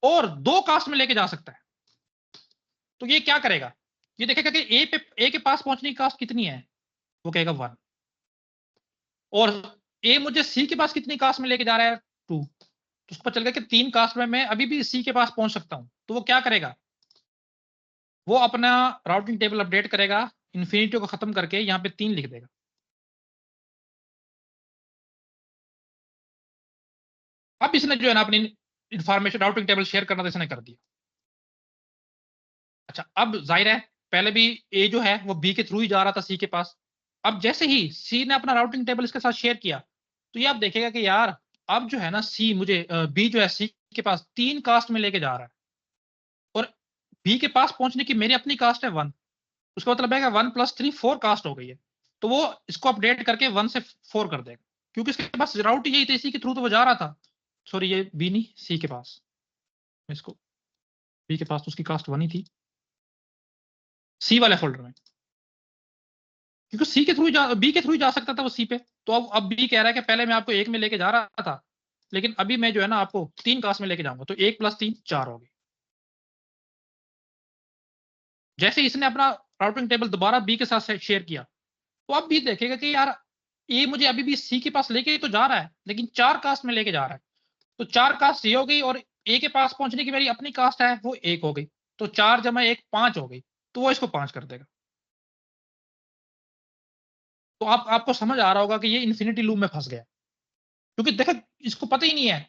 और 2 कास्ट में लेके जा सकता है। तो ये क्या करेगा? ये देखेगा कि ए के पास पहुंचने की कास्ट कितनी है, वो कहेगा 1, और ए मुझे सी के पास कितनी कास्ट में लेके जा रहा है 2, तो उसको पता चल गया कि 3 कास्ट में मैं अभी भी सी के पास पहुंच सकता हूं। तो वो क्या करेगा? वो अपना राउटिंग टेबल अपडेट करेगा, इन्फिनिटी को खत्म करके यहाँ पे 3 लिख देगा। अब इसने जो है ना अपनी इंफॉर्मेशन राउटिंग टेबल शेयर करना तो इसने कर दिया। अच्छा, अब जाहिर है पहले भी ए जो है वो बी के थ्रू ही जा रहा था सी के पास। अब जैसे ही सी ने अपना राउटिंग टेबल इसके साथ शेयर किया तो ये आप देखेगा कि यार अब जो है ना सी मुझे बी जो है सी के पास 3 कास्ट में लेके जा रहा है, और बी के पास पहुंचने की मेरी अपनी कास्ट है 1, उसका मतलब है कि 1 + 3 4 कास्ट हो गई है। तो वो इसको अपडेट करके 1 से 4 कर देगा, क्योंकि इसके पास राउट यही थी, इसी के थ्रू तो वो जा रहा था। सॉरी, ये बी नहीं, सी के पास, इसको बी के पास तो उसकी कास्ट 1 ही थी सी वाले फोल्डर में, क्योंकि सी के थ्रू बी के थ्रू जा सकता था वो सी पे। तो अब बी कह रहा है कि पहले मैं आपको 1 में लेके जा रहा था, लेकिन अभी मैं जो है ना आपको 3 कास्ट में लेके जाऊंगा, तो 1 + 3 4 हो गई। जैसे इसने अपना राउटिंग टेबल दोबारा बी के साथ शेयर किया तो अब भी देखेगा कि यार ये मुझे अभी भी सी के पास लेके तो जा रहा है, लेकिन 4 कास्ट में लेके जा रहा है। तो 4 कास्ट ये हो गई, और ए के पास पहुंचने की मेरी अपनी कास्ट है वो 1 हो गई, तो 4 + 1 5 हो गई, तो वो इसको 5 कर देगा। तो आपको समझ आ रहा होगा कि ये इन्फिनिटी लूप में फंस गया, क्योंकि देखो इसको पता ही नहीं है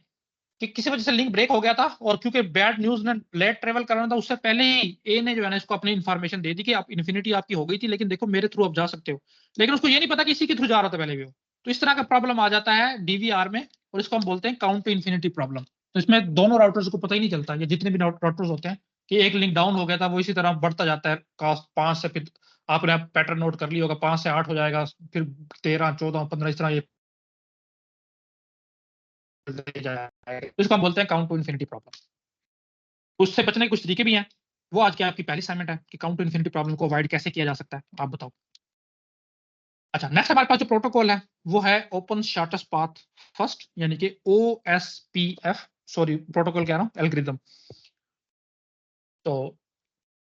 कि किसी वजह से लिंक ब्रेक हो गया था, और क्योंकि बैड न्यूज ने लेट ट्रेवल करना था उससे पहले ही ए ने जो है ना इसको अपनी इन्फॉर्मेशन दे दी कि आप इन्फिनिटी आपकी हो गई थी, लेकिन देखो मेरे थ्रू आप जा सकते हो, लेकिन उसको ये नहीं पता कि इसी के थ्रू जा रहा था पहले भी वो। तो इस तरह का प्रॉब्लम आ जाता है डीवीआर में, और इसको हम बोलते हैं काउंट टू इन्फिनिटी प्रॉब्लम। तो इसमें दोनों राउटर्स को पता ही नहीं चलता, ये जितने भी राउटर्स होते हैं, कि एक लिंक डाउन हो गया था वो इसी तरह बढ़ता जाता है कास्ट 5 से, फिर आपने पैटर्न नोट कर लिया होगा 5 से 8 हो जाएगा, फिर 13 14 15 इस तरह ये जाएगा। तो इसको हम बोलते हैं काउंट टू इन्फिनिटी प्रॉब्लम। उससे बचने के कुछ तरीके भी हैं, वो आज की आपकी पहली असाइनमेंट है कि काउंट टू इन्फिनिटी प्रॉब्लम को अवॉइड कैसे किया जा सकता है, आप बताओ। अच्छा, नेक्स्ट हमारे पास जो प्रोटोकॉल है वो है ओपन शॉर्टेस्ट पाथ फर्स्ट, यानी कि OSPF, सॉरी प्रोटोकॉल कह रहा हूँ, एल्गोरिथम। तो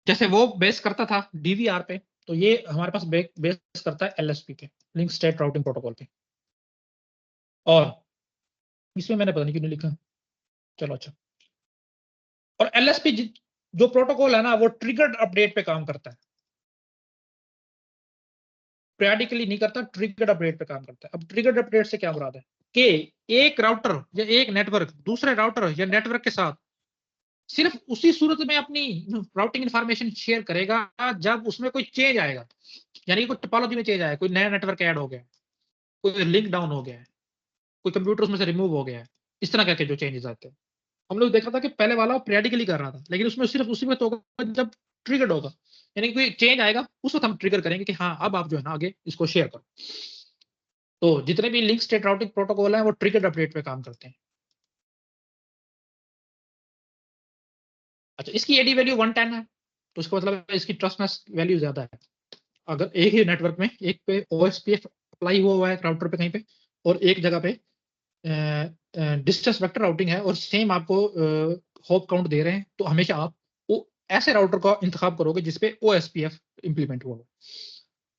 जैसे वो बेस करता था DVR पे, तो ये हमारे पास बेस करता है LSP पे, लिंक स्टेट राउटिंग प्रोटोकॉल पे। और इसमें मैंने पता नहीं क्यों नहीं लिखा, चलो अच्छा। और LSP जो प्रोटोकॉल है ना, वो ट्रिगर्ड अपडेट पे काम करता है, periodically नहीं करता, ट्रिगर्ड अपडेट पे काम करता है। अब ट्रिगर्ड अपडेट से क्या मुराद है कि एक राउटर या एक नेटवर्क दूसरे राउटर या नेटवर्क के साथ सिर्फ उसी सूरत में अपनी राउटिंग इंफॉर्मेशन शेयर करेगा जब उसमें कोई चेंज आएगा, यानी कि कोई टोपोलॉजी में चेंज आया, कोई नया नेटवर्क ऐड हो गया, कोई लिंक डाउन हो गया है, कोई कंप्यूटर उसमें से रिमूव हो गया है, इस तरह करके जो चेंजेस आते हैं। हम लोग देखा था कि पहले वाला periodically कर रहा था, लेकिन उसमें सिर्फ उसी वक्त होगा जब ट्रिगर्ड होगा, यानी कि कोई चेंज आएगा उस वक्त हम ट्रिगर करेंगे कि हाँ अब आप जो है ना आगे इसको शेयर करो। तो जितने भी लिंक स्टेट राउटिंग प्रोटोकॉल हैं वो ट्रिगर्ड अपडेट पे काम करते हैं। अच्छा, इसकी एडी वैल्यू 110 है, तो इसका मतलब है इसकी ट्रस्टनेस वैल्यू ज्यादा है। अगर एक ही नेटवर्क में एक पे OSPF अप्लाई हुआ है राउटर पे कहीं पे, और एक जगह पे डिस्टेंस वेक्टर राउटिंग है और सेम आपको होप काउंट दे रहे हैं, तो हमेशा आप वो ऐसे राउटर का इंतखाब करोगे जिसपे OSPF इंप्लीमेंट हुआ हो।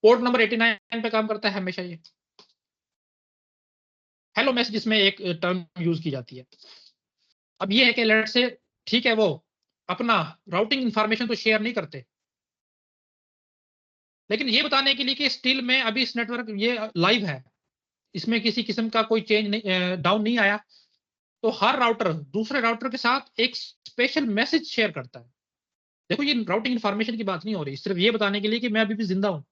पोर्ट नंबर 89 पे काम करता है हमेशा ये। हेलो मैसेज इसमें एक टर्म यूज की जाती है। अब ये है कि लेट से ठीक है, वो अपना राउटिंग इंफॉर्मेशन तो शेयर नहीं करते, लेकिन ये बताने के लिए कि स्टिल में अभी इस नेटवर्क ये लाइव है, इसमें किसी किस्म का कोई चेंज नहीं, डाउन नहीं आया, तो हर राउटर दूसरे राउटर के साथ एक स्पेशल मैसेज शेयर करता है। देखो ये राउटिंग इंफॉर्मेशन की बात नहीं हो रही, सिर्फ ये बताने के लिए कि मैं अभी भी जिंदा हूं,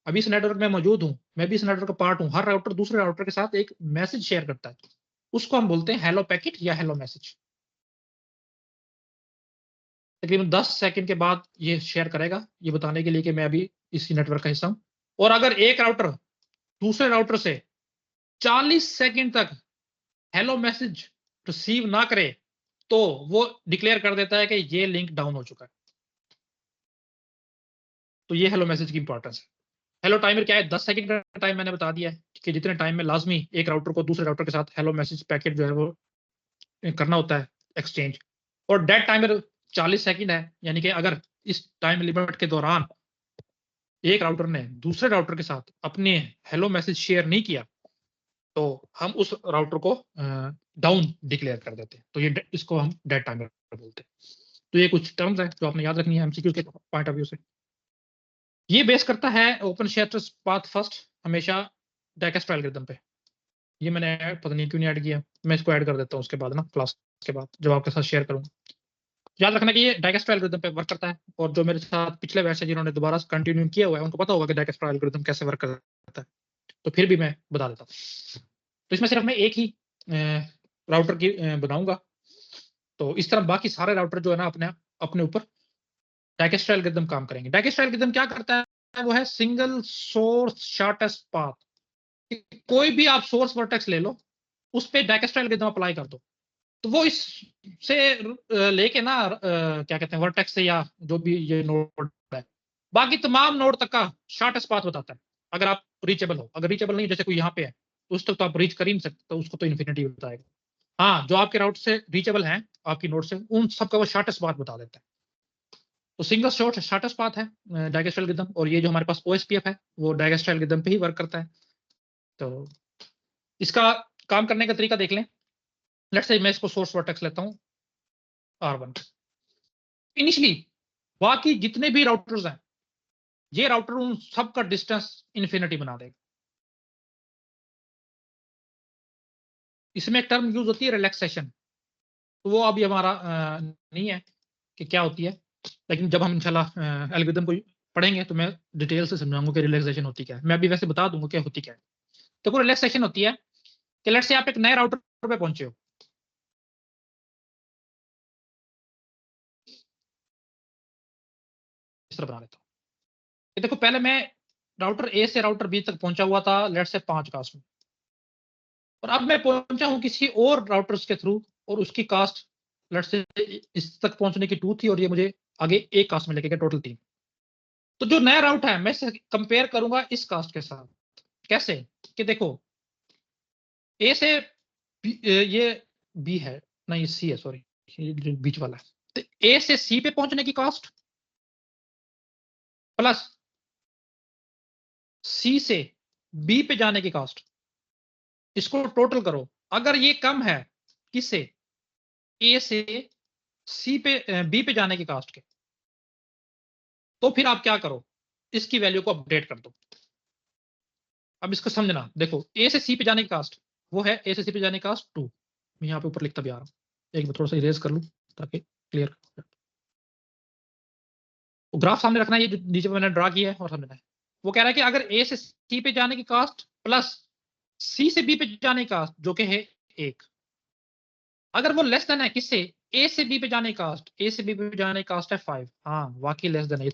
अभी इस नेटवर्क में मौजूद हूं, मैं भी इस नेटवर्क का पार्ट हूं। हर राउटर दूसरे राउटर के साथ एक मैसेज शेयर करता है, उसको हम बोलते हैं हेलो पैकेट या हेलो मैसेज। तकरीबन 10 सेकंड के बाद ये शेयर करेगा, ये बताने के लिए कि मैं अभी इसी नेटवर्क का हिस्सा हूं। और अगर एक राउटर दूसरे राउटर से 40 सेकंड तक हेलो मैसेज रिसीव ना करे, तो वो डिक्लेयर कर देता है कि ये लिंक डाउन हो चुका है। तो ये हेलो मैसेज की इंपॉर्टेंस है। हेलो टाइमर क्या है? 10 सेकंड का टाइम मैंने बता दिया है कि जितने टाइम में लाजमी एक राउटर को दूसरे राउटर के साथ हेलो मैसेज पैकेट जो है वो करना होता है एक्सचेंज। और डेड टाइमर 40 सेकंड है, यानी कि अगर इस टाइम लिमिट के दौरान एक राउटर ने दूसरे राउटर के साथ अपने हेलो मैसेज शेयर नहीं किया, तो हम उस राउटर को डाउन डिक्लेयर कर देते हैं। तो ये इसको हम डेड टाइमर बोलते हैं। तो ये कुछ टर्म्स है जो आपने याद रखनी है एमसीक्यू के पॉइंट ऑफ व्यू से। ये बेस करता है ओपन शॉर्टेस्ट पाथ फर्स्ट हमेशा डाइकेस्ट्रा एल्गोरिथम पे। ये मैंने पता नहीं क्यों नहीं ऐड किया, मैं इसको ऐड कर देता हूँ उसके बाद ना, क्लास के बाद जब आपके साथ शेयर करूंगा। याद रखना कि ये डाइकेस्ट्रा एल्गोरिथम पे वर्क करता है, और जो मेरे साथ पिछले बैच से जिन्होंने दोबारा कंटिन्यू किया हुआ है उनको पता होगा कि डाइकेस्ट्रा एल्गोरिथम कैसे वर्क करता है, तो फिर भी मैं बता देता हूँ। तो इसमें सिर्फ मैं एक ही राउटर की बनाऊंगा, तो इस तरह बाकी सारे राउटर जो है ना अपने अपने ऊपर डाइकेस्ट्रा एल्गोरिथम काम करेंगे। डाइकेस्ट्रा एल्गोरिथम क्या करता है? वो है सिंगल सोर्स शॉर्टेस्ट पाथ। कोई भी आप सोर्स वर्टेक्स ले लो, उस पे डाइकेस्ट्रा एल्गोरिथम अप्लाई कर दो, तो वो इससे लेके ना क्या कहते हैं वर्टेक्स से या जो भी ये नोड है, बाकी तमाम नोड तक का शॉर्टेस्ट पाथ बताता है। अगर आप रीचेबल हो, अगर रीचेबल नहीं, जैसे कोई यहाँ पे है, तो उस तक तो आप रीच कर ही नहीं सकते, तो उसको तो इन्फिनिटी बताएगा। हाँ, जो आपके राउट से रीचेबल हैं आपकी नोड से, उन सबका वो शॉर्टेस्ट पाथ बता देता है। तो सिंगल शॉर्टेस्ट पाथ है डाइजेस्ट्रल एल्गोरिथम, और ये जो हमारे पास OSPF है वो डाइजेस्ट्रल एल्गोरिथम पे ही वर्क करता है। तो इसका काम करने का तरीका देख लें। लेट्स से मैं इसको सोर्स वर्टेक्स लेता हूं R1। इनिशियली बाकी जितने भी राउटर्स हैं, ये राउटर उन सब का डिस्टेंस इन्फिनिटी बना देगा। इसमें एक टर्म यूज होती है रिलैक्सेशन, तो वो अभी हमारा नहीं है कि क्या होती है, लेकिन जब हम इंशाल्लाह एल्गोरिथम को पढ़ेंगे तो मैं डिटेल से समझाऊंगा कि रिलैक्सेशन होती क्या है। मैं अभी वैसे बता दूंगा क्या होती क्या है। तो रिलैक्सेशन होती है कि लेट्स से आप एक नए राउटर पे पहुंचे हो, इस तरह बना लेता हूँ कि देखो पहले मैं राउटर A से राउटर B तक पहुंचा हुआ था लेट्स से 5 कास्ट में, और अब मैं पहुंचा हूं किसी और राउटर्स के थ्रू, और उसकी कास्ट लेट्स से इस तक पहुंचने की 2 थी, और ये मुझे आगे एक कास्ट में लेके गया, टोटल 3। तो जो नया राउट है मैं इसे कंपेयर करूंगा इस कास्ट के साथ कैसे कि देखो ए से ये बी है ना, ये सी है, सॉरी ये बीच वाला है। तो ए से सी पे पहुंचने की कॉस्ट प्लस सी से बी पे जाने की कॉस्ट, इसको टोटल करो। अगर ये कम है किससे, ए से सी पे बी पे जाने की कॉस्ट के, तो फिर आप क्या करो, इसकी वैल्यू को अपडेट कर दो। अब इसको समझना, देखो ए से सी पे जाने की कॉस्ट वो है, ए से सी पे जाने की कॉस्ट 2। मैं यहाँ पे ऊपर लिखता भी आ रहा हूँ, एक बार थोड़ा सा इरेज कर लूँ ताकि क्लियर। ग्राफ सामने रखना है, ये जो नीचे मैंने ड्रा किया है और समझना है। वो कह रहा है कि अगर ए से सी पे जाने की कॉस्ट प्लस सी से बी पे जाने की कॉस्ट जो कि है 1, अगर वो लेस देन है किससे, ए से बी पे जाने की कॉस्ट, ए से बी पे जाने की कॉस्ट है 5, हाँ वाकई लेस देन है,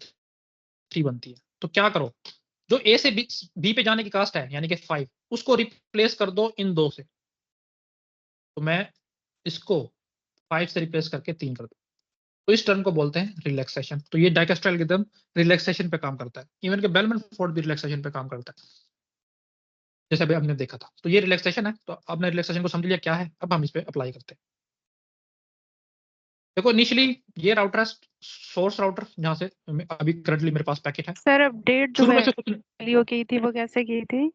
3 बनती है। तो क्या करो, जो ए से बी पे जाने की कॉस्ट है यानी कि 5, उसको रिप्लेस कर दो इन 2 से। तो मैं इसको 5 से रिप्लेस करके 3 कर दूं, तो इस टर्म को बोलते हैं रिलैक्सेशन। तो ये डाइकेस्ट्रल एल्गोरिथम रिलैक्सेशन पे काम करता है, इवन के बेलमैन फोर्ड भी रिलैक्सेशन पे काम करता है, जैसे अभी हमने देखा था। तो ये रिलैक्सेशन है। तो आपने रिलैक्सेशन को समझ लिया क्या है, अब हम इस पे अप्लाई करते हैं। देखो इनिशियली ये राउटर है सोर्स राउटर, जहां से अभी करंटली मेरे पास पैकेट है। सर अपडेट जो शुरू में से वैल्यू की थी वो कैसे की थी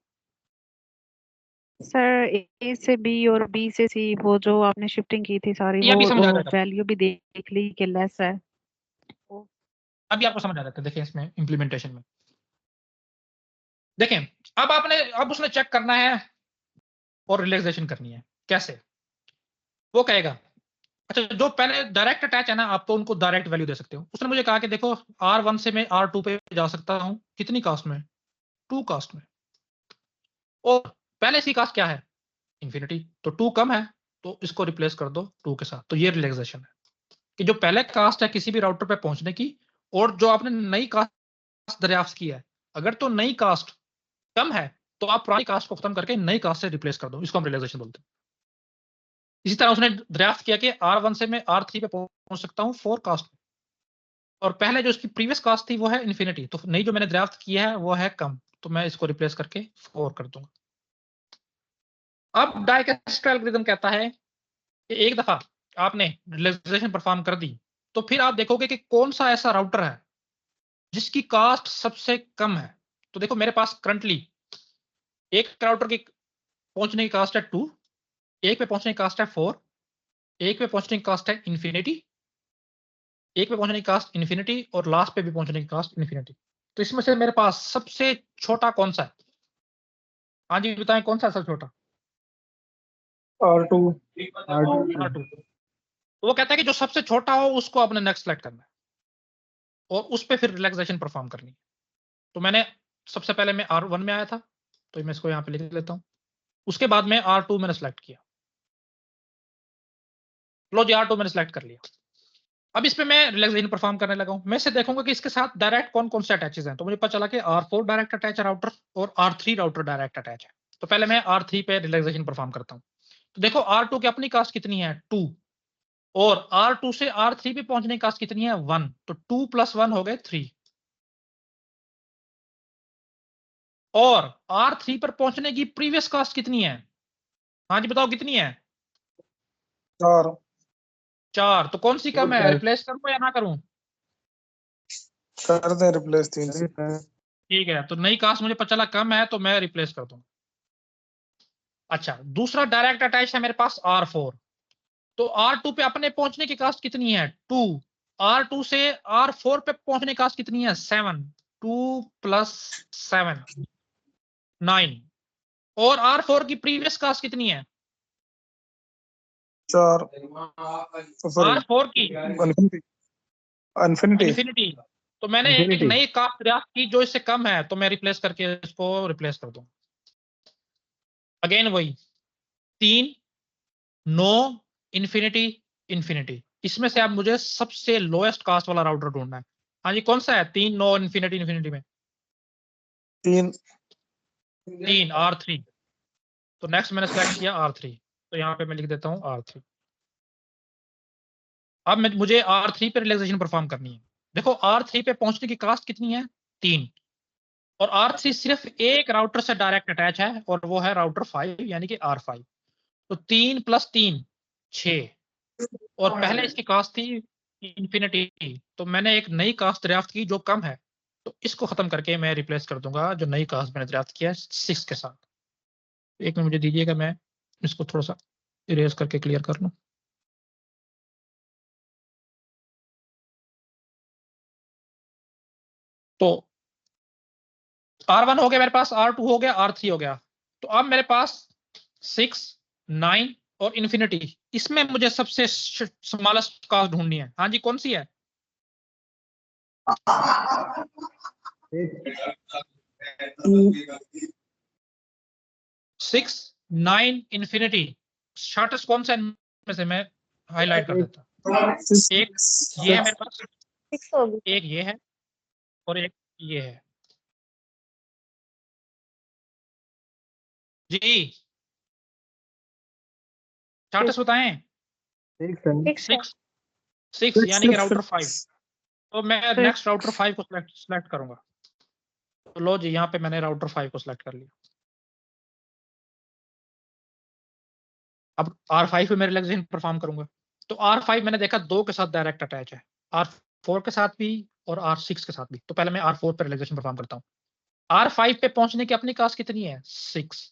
सर? ए से बी और बी से सी, वो जो आपने शिफ्टिंग की थी सारी, ये अभी वो समझ आ जाएगा, वैल्यू भी देख ली कि लेस है। अभी आपको समझ आ जाता है। देखिए इसमें इंप्लीमेंटेशन में देखें, अब आपने अब उसने चेक करना है और रिलैक्सेशन करनी है। कैसे, वो कहेगा अच्छा जो पहले डायरेक्ट अटैच है ना, आप तो उनको डायरेक्ट वैल्यू दे सकते हो। उसने मुझे कहा कि देखो R1 से मैं R2 पे जा सकता हूं, कितनी कास्ट में, 2 कास्ट में, और पहले सी कास्ट क्या है, इंफिनिटी। तो 2 कम है तो इसको रिप्लेस कर दो 2 के साथ। तो ये रिलैक्सेशन है कि जो पहले कास्ट है किसी भी राउटर पे पहुंचने की, और जो आपने नई कास्ट दरियाफ्त की है, अगर तो नई कास्ट कम है तो आप पुरानी कास्ट को खत्म करके नई कास्ट से रिप्लेस कर दो, इसको हम रिलैक्सेशन बोलते हैं। इसी तरह उसने दरियाफ्त किया कि R1 से मैं R3 पे पहुंच सकता हूं 4 कास्ट में, और पहले जो इसकी प्रीवियस कास्ट थी वो है इन्फिनिटी, तो नई जो मैंने दरियाफ्त किया है वो है कम, तो मैं इसको रिप्लेस करके 4 कर दूंगा। अब डाइकेस्ट्रल एल्गोरिथम कहता है कि एक दफा आपने रिलैक्सेशन परफॉर्म कर दी, तो फिर आप देखोगे कि कौन सा ऐसा राउटर है जिसकी कास्ट सबसे कम है। तो देखो मेरे पास करंटली एक राउटर की पहुंचने की कास्ट है 2, एक पे पहुंचने की कास्ट है 4, एक पे पहुंचने की कास्ट है इन्फिनिटी, एक पे पहुंचने की कास्ट इन्फिनिटी, और लास्ट पे भी पहुंचने की कास्ट इन्फिनिटी। तो इसमें से मेरे पास सबसे छोटा कौन सा है, हाँ जी बताएं कौन सा है सबसे छोटा, R2 R2। तो वो कहता है कि जो सबसे छोटा हो उसको आपने नेक्स्ट सेलेक्ट करना है और उस पर फिर रिलैक्सेशन परफॉर्म करनी है। तो मैंने सबसे पहले मैं R1 में आया था, तो मैं इसको यहाँ पे लिख लेता हूँ। उसके बाद में R2 मैंने सेलेक्ट किया, लो जी R2 मैंने सेलेक्ट कर लिया। अब इस पे मैं रिलैक्सेशन परफॉर्म करने लगा हूं। मैं इसे देखूंगा कि इसके साथ डायरेक्ट कौन कौन से अटैचेस हैं। तो मुझे पता चला कि R4 डायरेक्ट अटैच है राउटर, और R3 राउटर डायरेक्ट अटैच है। तो पहले मैं R3 पे रिलैक्सेशन परफॉर्म करता हूं। तो देखो R2 की अपनी कास्ट कितनी है 2, और R2 से R3 पे पहुंचने की कास्ट कितनी है 1, तो 2 + 1 हो गए 3, और R3 पर पहुंचने की प्रीवियस कास्ट कितनी है, हाँ जी बताओ कितनी है, 4। तो कौन सी कम है, रिप्लेस करूं या ना करूं, कर दे रिप्लेस 3 से। ठीक है। तो नई कास्ट मुझे पता चला कम है तो मैं रिप्लेस कर दूंगा। अच्छा दूसरा डायरेक्ट अटैच है मेरे पास R4, तो R2 पे अपने पहुंचने की कास्ट कितनी है 2, R2 से R4 पे पहुंचने की कास्ट कितनी है 7, 2 + 7 9, और R4 की प्रीवियस कास्ट कितनी है 4 सॉरी R4 की इन्फिनिटी इन्फिनिटी। तो मैंने एक Infinity. नई कास्ट दरियाफ्त की जो इससे कम है, तो मैं रिप्लेस करके इसको रिप्लेस कर दूंगा। अगेन वही 3 9 इन्फिनिटी इन्फिनिटी। इसमें से अब मुझे सबसे लोएस्ट कास्ट वाला राउटर ढूंढना है। हाँ जी कौन सा है 3 9 इन्फिनिटी इन्फिनिटी में 3 3 R3। तो नेक्स्ट मैंने सेलेक्ट किया R3, तो यहाँ पे मैं लिख देता हूँ R3। अब मुझे R3 पे रिलैक्सेशन परफॉर्म करनी है। देखो R3 पे पहुंचने की कास्ट कितनी है 3, और R3 सिर्फ एक राउटर से डायरेक्ट अटैच है और वो है राउटर 5 यानी कि R5। तो 3 + 3 6 और पहले इसकी कास्ट थी इंफिनिटी, तो मैंने एक नई कास्ट दरियाफ्त की जो कम है, तो इसको खत्म करके मैं रिप्लेस कर दूंगा जो नई कास्ट मैंने दरियाफ्त किया है 6 के साथ। एक मिनट मुझे दीजिएगा, मैं इसको थोड़ा सा इरेज करके क्लियर कर लूं। तो R1 हो गया मेरे पास, R2 हो गया, R3 हो गया। तो अब मेरे पास 6 9 और इंफिनिटी, इसमें मुझे सबसे स्मॉलेस्ट कास्ट ढूंढनी है। हाँ जी, कौन सी है? 6 9 इंफिनिटी, शॉर्टेस्ट कौन सा इनमें से? मैं हाईलाइट कर देता हूं। एक ये है मेरे पास, 6 होगी। एक ये है और एक ये है। जी शॉर्टेस्ट बताएं। 6 6 यानी कि राउटर 5। तो मैं नेक्स्ट राउटर 5 को सिलेक्ट करूंगा। तो लो जी, यहाँ पे मैंने राउटर 5 को सिलेक्ट कर लिया। अब R5 पे मैं रिलैक्सेशन परफॉर्म करूंगा। तो R5 मैंने देखा 2 के साथ डायरेक्ट अटैच है, R4 के साथ भी और R6 के साथ भी। तो पहले मैं R4 पे रिलैक्सेशन परफॉर्म करता हूँ। R5 पे पहुंचने की अपनी कास्ट कितनी है? 6।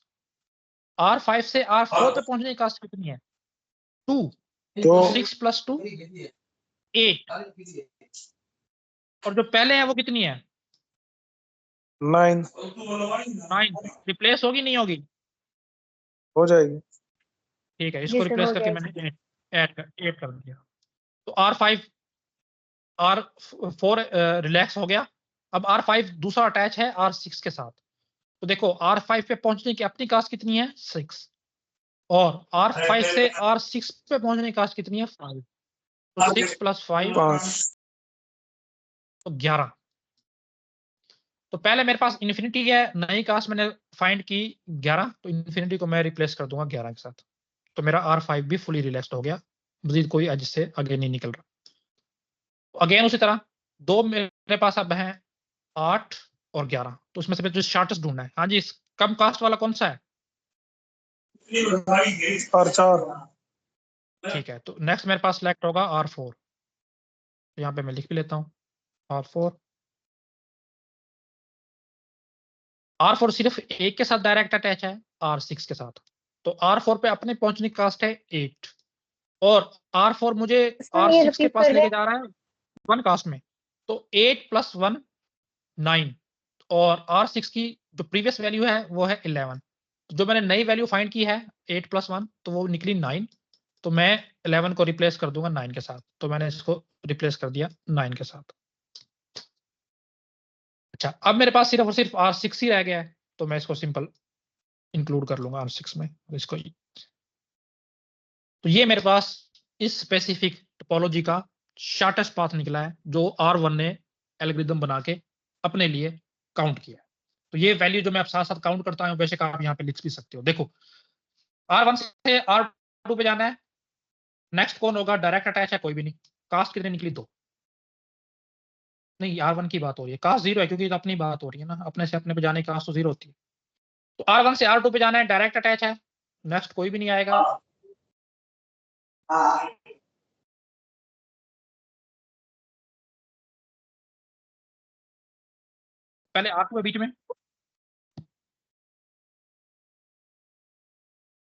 R5 से R4 पे पहुंचने की कास्ट कितनी है? 2। तो 6 + 2 8। और जो पहले है वो कितनी है? 9 9। रिप्लेस होगी नहीं होगी? हो जाएगी। ठीक है, जी इसको सर, रिप्लेस हो करके जाएगा। मैंने ऐड कर दिया। तो R5 R4 रिलैक्स हो गया। अब R5 दूसरा अटैच है R6 के साथ। तो देखो R5 पे पहुंचने की अपनी कास्ट कितनी है? 6। और R5 से R6 पे पहुंचने की कास्ट कितनी है? 5। तो 6 + 5 5 तो 11। तो पहले मेरे पास इन्फिनिटी है, नई कास्ट मैंने फाइंड की 11, तो इन्फिनिटी को मैं रिप्लेस कर दूंगा 11 के साथ। तो मेरा R5 भी फुली रिलैक्स्ड हो गया, मजीद कोई एज से आगे नहीं निकल रहा। अगेन उसी तरह दो मेरे पास अब हैं 8 और 11। तो उसमें से जो शॉर्टेस्ट ढूंढना है। हाँ जी, कम कास्ट वाला कौन सा है? R4 ठीक है, तो नेक्स्ट मेरे पास सिलेक्ट होगा R4। यहाँ पे मैं लिख भी लेता हूँ R4। R4 सिर्फ एक के साथ डायरेक्ट अटैच है, R6 के साथ। तो R4 पे अपने पहुंचने की कास्ट है 8 और R4 मुझे सर ये R6 के रिपीट पास कर लेके दे। जा रहा है 1 कास्ट में। तो 8 + 1 9 और R6 की जो प्रीवियस वैल्यू है वो है 11। जो मैंने नई वैल्यू फाइंड की है 8 + 1 तो वो निकली 9। तो मैं 11 को रिप्लेस कर दूंगा 9 के साथ। तो मैंने इसको रिप्लेस कर दिया 9 के साथ। अच्छा, अब मेरे पास सिर्फ और सिर्फ R6 ही रह गया है, तो मैं इसको सिंपल इंक्लूड कर लूंगा R6 में इसको। तो ये मेरे पास इस स्पेसिफिक टोपोलॉजी का शॉर्टेस्ट पाथ निकला है जो R1 ने एल्गोरिदम बना के अपने लिए काउंट किया। तो ये वैल्यू जो मैं आप साथ साथ काउंट करता हूं, बेशक आप यहाँ पे लिख भी सकते हो। देखो R1 से R2 पे जाना है, नेक्स्ट कौन होगा? डायरेक्ट अटैच है, कोई भी नहीं। कास्ट कितनी निकली? 2। नहीं, R1 की बात हो रही है, कास्ट 0 है क्योंकि तो अपनी बात हो रही है ना, अपने से अपने पे जाने की कास्ट तो 0 होती है। तो R1 से R2 पे जाना है, डायरेक्ट अटैच है, नेक्स्ट कोई भी नहीं आएगा। पहले R2 है बीच में।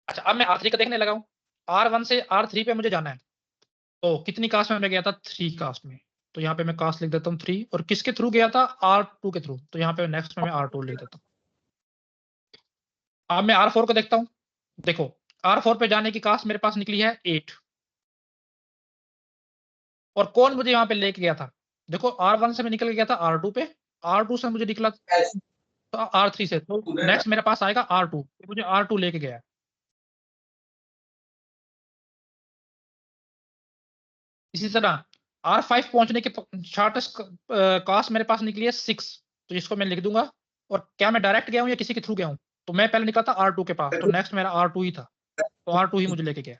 अच्छा, अब मैं R3 का देखने लगा हूं। R1 से R3 पे मुझे जाना है, तो कितनी कास्ट में मैं गया था? 3 कास्ट में। तो यहाँ पे मैं कास्ट लिख देता हूँ 3। और किसके थ्रू गया था? R2 के थ्रू। तो यहाँ पे नेक्स्ट में मैं R2 लिख देता हूँ। अब मैं R4 को देखता हूँ। देखो R4 पे जाने की कास्ट मेरे पास निकली है 8। और कौन मुझे यहाँ पे लेके गया था? देखो R1 से मैं निकल गया था R2 पे, R2 से मुझे निकला तो R3 से। तो नेक्स्ट मेरे पास आएगा R2, मुझे R2 लेके गया। इसी तरह R5 पहुंचने के शॉर्टेस्ट कास्ट मेरे पास निकली है 6। तो इसको मैं लिख दूंगा। और क्या मैं डायरेक्ट गया हूँ या किसी के थ्रू गया हूँ? तो मैं पहले निकला था R2 के पास, तो नेक्स्ट मेरा R2 ही था, तो R2 ही मुझे लेके गया।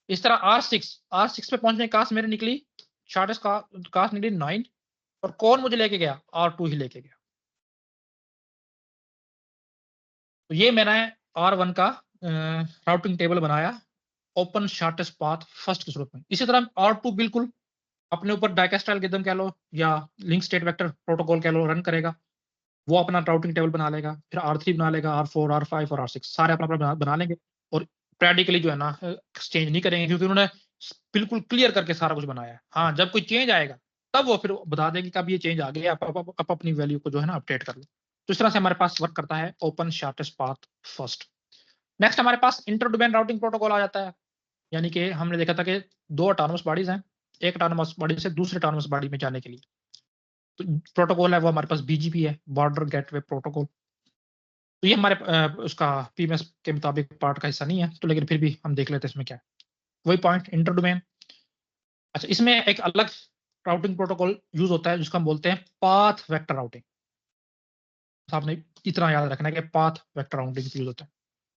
इस तरह R6 पे पहुंचने की कास्ट मेरी निकली, शॉर्टेस्ट कास्ट निकली 9। और कौन मुझे लेके गया? R2 ही लेके गया। तो ये मैंने R1 का राउटिंग टेबल बनाया ओपन शॉर्टेस्ट पाथ फर्स्ट की सूरत में। इसी तरह R2 बिल्कुल अपने ऊपर डाइकेस्ट्रल एल्गोरिथम कह लो या लिंक स्टेट वेक्टर प्रोटोकॉल कह लो रन करेगा, वो अपना राउटिंग टेबल बना लेगा, फिर R3 बना लेगा, R4, R5 और R6 सारे अपना अपना बना लेंगे और प्रेडिकली जो है ना एक्सचेंज नहीं करेंगे, क्योंकि उन्होंने बिल्कुल क्लियर करके सारा कुछ बनाया है। हाँ, जब कोई चेंज आएगा तब वो फिर बता देंगे कि अब ये चेंज आ गया, आप अपनी वैल्यू को जो है ना अपडेट कर लो। तो इस तरह से हमारे पास वर्क करता है open shortest path first. Next हमारे पास इंटर डोमेन राउटिंग प्रोटोकॉल आ जाता है, यानी कि हमने देखा था कि दो ऑटोनमस बॉडीज हैं, एक ऑटोनमस बॉडी से दूसरे ऑटोनमस बॉडी में जाने के लिए तो प्रोटोकॉल है वो हमारे पास BGP है, बॉर्डर गेटवे प्रोटोकॉल। तो ये हमारे उसका PMS के मुताबिक पार्ट का हिस्सा नहीं है, तो लेकिन फिर भी हम देख लेते हैं इसमें क्या है। वही पॉइंट इंटर डोमेन। अच्छा, इसमें एक अलग राउटिंग प्रोटोकॉल यूज होता है जिसको हम बोलते हैं पाथ वेक्टर राउटिंग। आपने इतना याद रखना है कि पाथ वेक्टर राउटिंग यूज होता है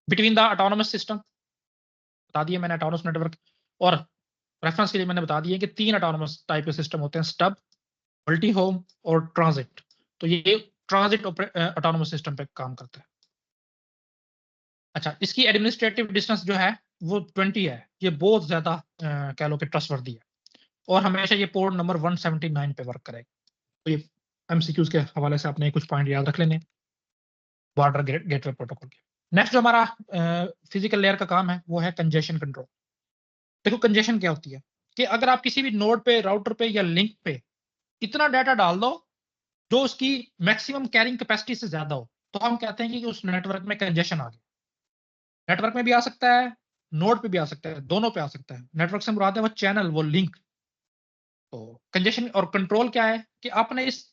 बिटवीन द ऑटोनमस सिस्टम। बता दिए मैंने ऑटोनमस नेटवर्क, और रेफरेंस के लिए मैंने बता दिया कि 3 ऑटोनमस टाइप के सिस्टम होते हैं, स्टब, मल्टी होम और ट्रांजिट। तो ये ट्रांजिट ऑटोनमस सिस्टम पे काम करता है। अच्छा, इसकी एडमिनिस्ट्रेटिव डिस्टेंस जो है वो 20 है, ये बहुत ज्यादा कह लो कि ट्रस्टवर्दी है, और हमेशा ये पोर्ट नंबर 179 पे वर्क करेगा। तो ये MCQs के हवाले से आपने कुछ पॉइंट याद रख लेने बॉर्डर गेटवे प्रोटोकॉल के। नेक्स्ट जो हमारा फिजिकल लेयर का काम है वो है कंजेशन कंट्रोल। देखो कंजेशन क्या होती है कि अगर आप किसी भी नोड पे, राउटर पे या लिंक पे इतना डाटा डाल दो जो उसकी मैक्सिमम कैरिंग कैपेसिटी से ज्यादा हो, तो हम कहते हैं कि उस नेटवर्क में कंजेशन आ गया। नेटवर्क में भी आ सकता है, नोड पे भी आ सकता है, दोनों पे आ सकता है। नेटवर्क से मुराद है वो चैनल, वो लिंक। तो कंजेशन और कंट्रोल क्या है कि आपने इस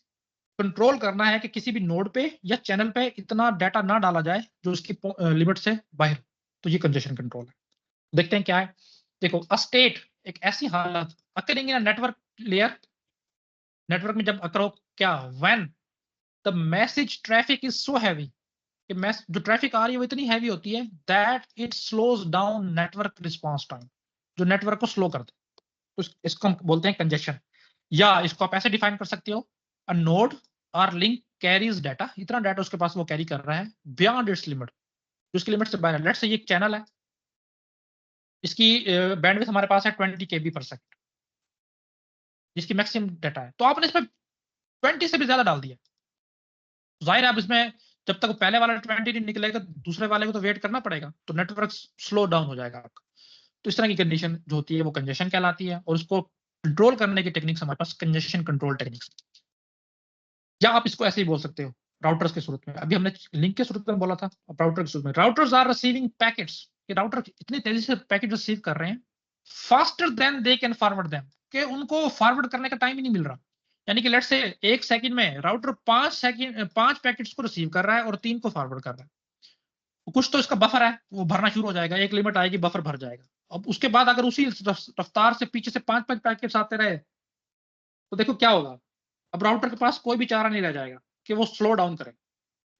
कंट्रोल करना है कि किसी भी नोड पे या चैनल पे इतना डाटा ना डाला जाए जो उसकी लिमिट से बाहर। तो ये कंजेशन कंट्रोल है। देखते हैं क्या है। देखो, अ स्टेट एक ऐसी हालत occurring in network layer, network में जब अकर हो क्या, when the message traffic is so heavy कि जो ट्रैफिक आ रही है वो इतनी हैवी होती है that it slows down network response time, जो नेटवर्क को स्लो कर दे। तो इसको हम बोलते हैं कंजेशन। या इसको आप ऐसे डिफाइन कर सकते हो, अ नोड और लिंक कैरीज डाटा, इतना डाटा उसके पास वो कैरी कर रहा है बियॉन्ड इट्स लिमिट, उसकी लिमिट से बाहर। लेट्स से ये एक चैनल है, इसकी बैंडविड्थ हमारे पास है 20 KB पर सेकंड, जिसकी मैक्सिमम डाटा है, तो आपने इसमें 20 से भी ज्यादा डाल दिया। जाहिर है अब इसमें जब तक पहले वाला 20 नहीं निकलेगा दूसरे वाले को तो वेट करना पड़ेगा, तो नेटवर्क स्लो डाउन हो जाएगा आपका। तो इस तरह की कंडीशन जो होती है वो कंजेशन कहलाती है, और उसको कंट्रोल करने की टेक्निक्स हमारे पास कंजेशन कंट्रोल टेक्निक्स, या आप इसको ऐसे ही बोल सकते हो राउटर्स के सूरत में। अभी हमने लिंक के सूरत में बोला था, अब राउटर के सूरत में राउटर्स आर रिसीविंग पैकेट्स, कि राउटर इतनी तेजी से पैकेट रिसीव कर रहे हैं faster than they can forward them, कि उनको फॉरवर्ड करने का टाइम ही नहीं मिल रहा। यानी कि लेट्स से 1 सेकंड में राउटर 5 पैकेट्स को रिसीव कर रहा है और 3 को फॉरवर्ड कर रहा है। कुछ तो इसका बफर है वो भरना शुरू हो जाएगा, एक लिमिट आएगी बफर भर जाएगा। अब उसके बाद अगर उसी रफ्तार से पीछे से 5 पैकेट्स आते रहे तो देखो क्या होगा। अब राउटर के पास कोई भी चारा नहीं रह जाएगा कि वो स्लो डाउन करे,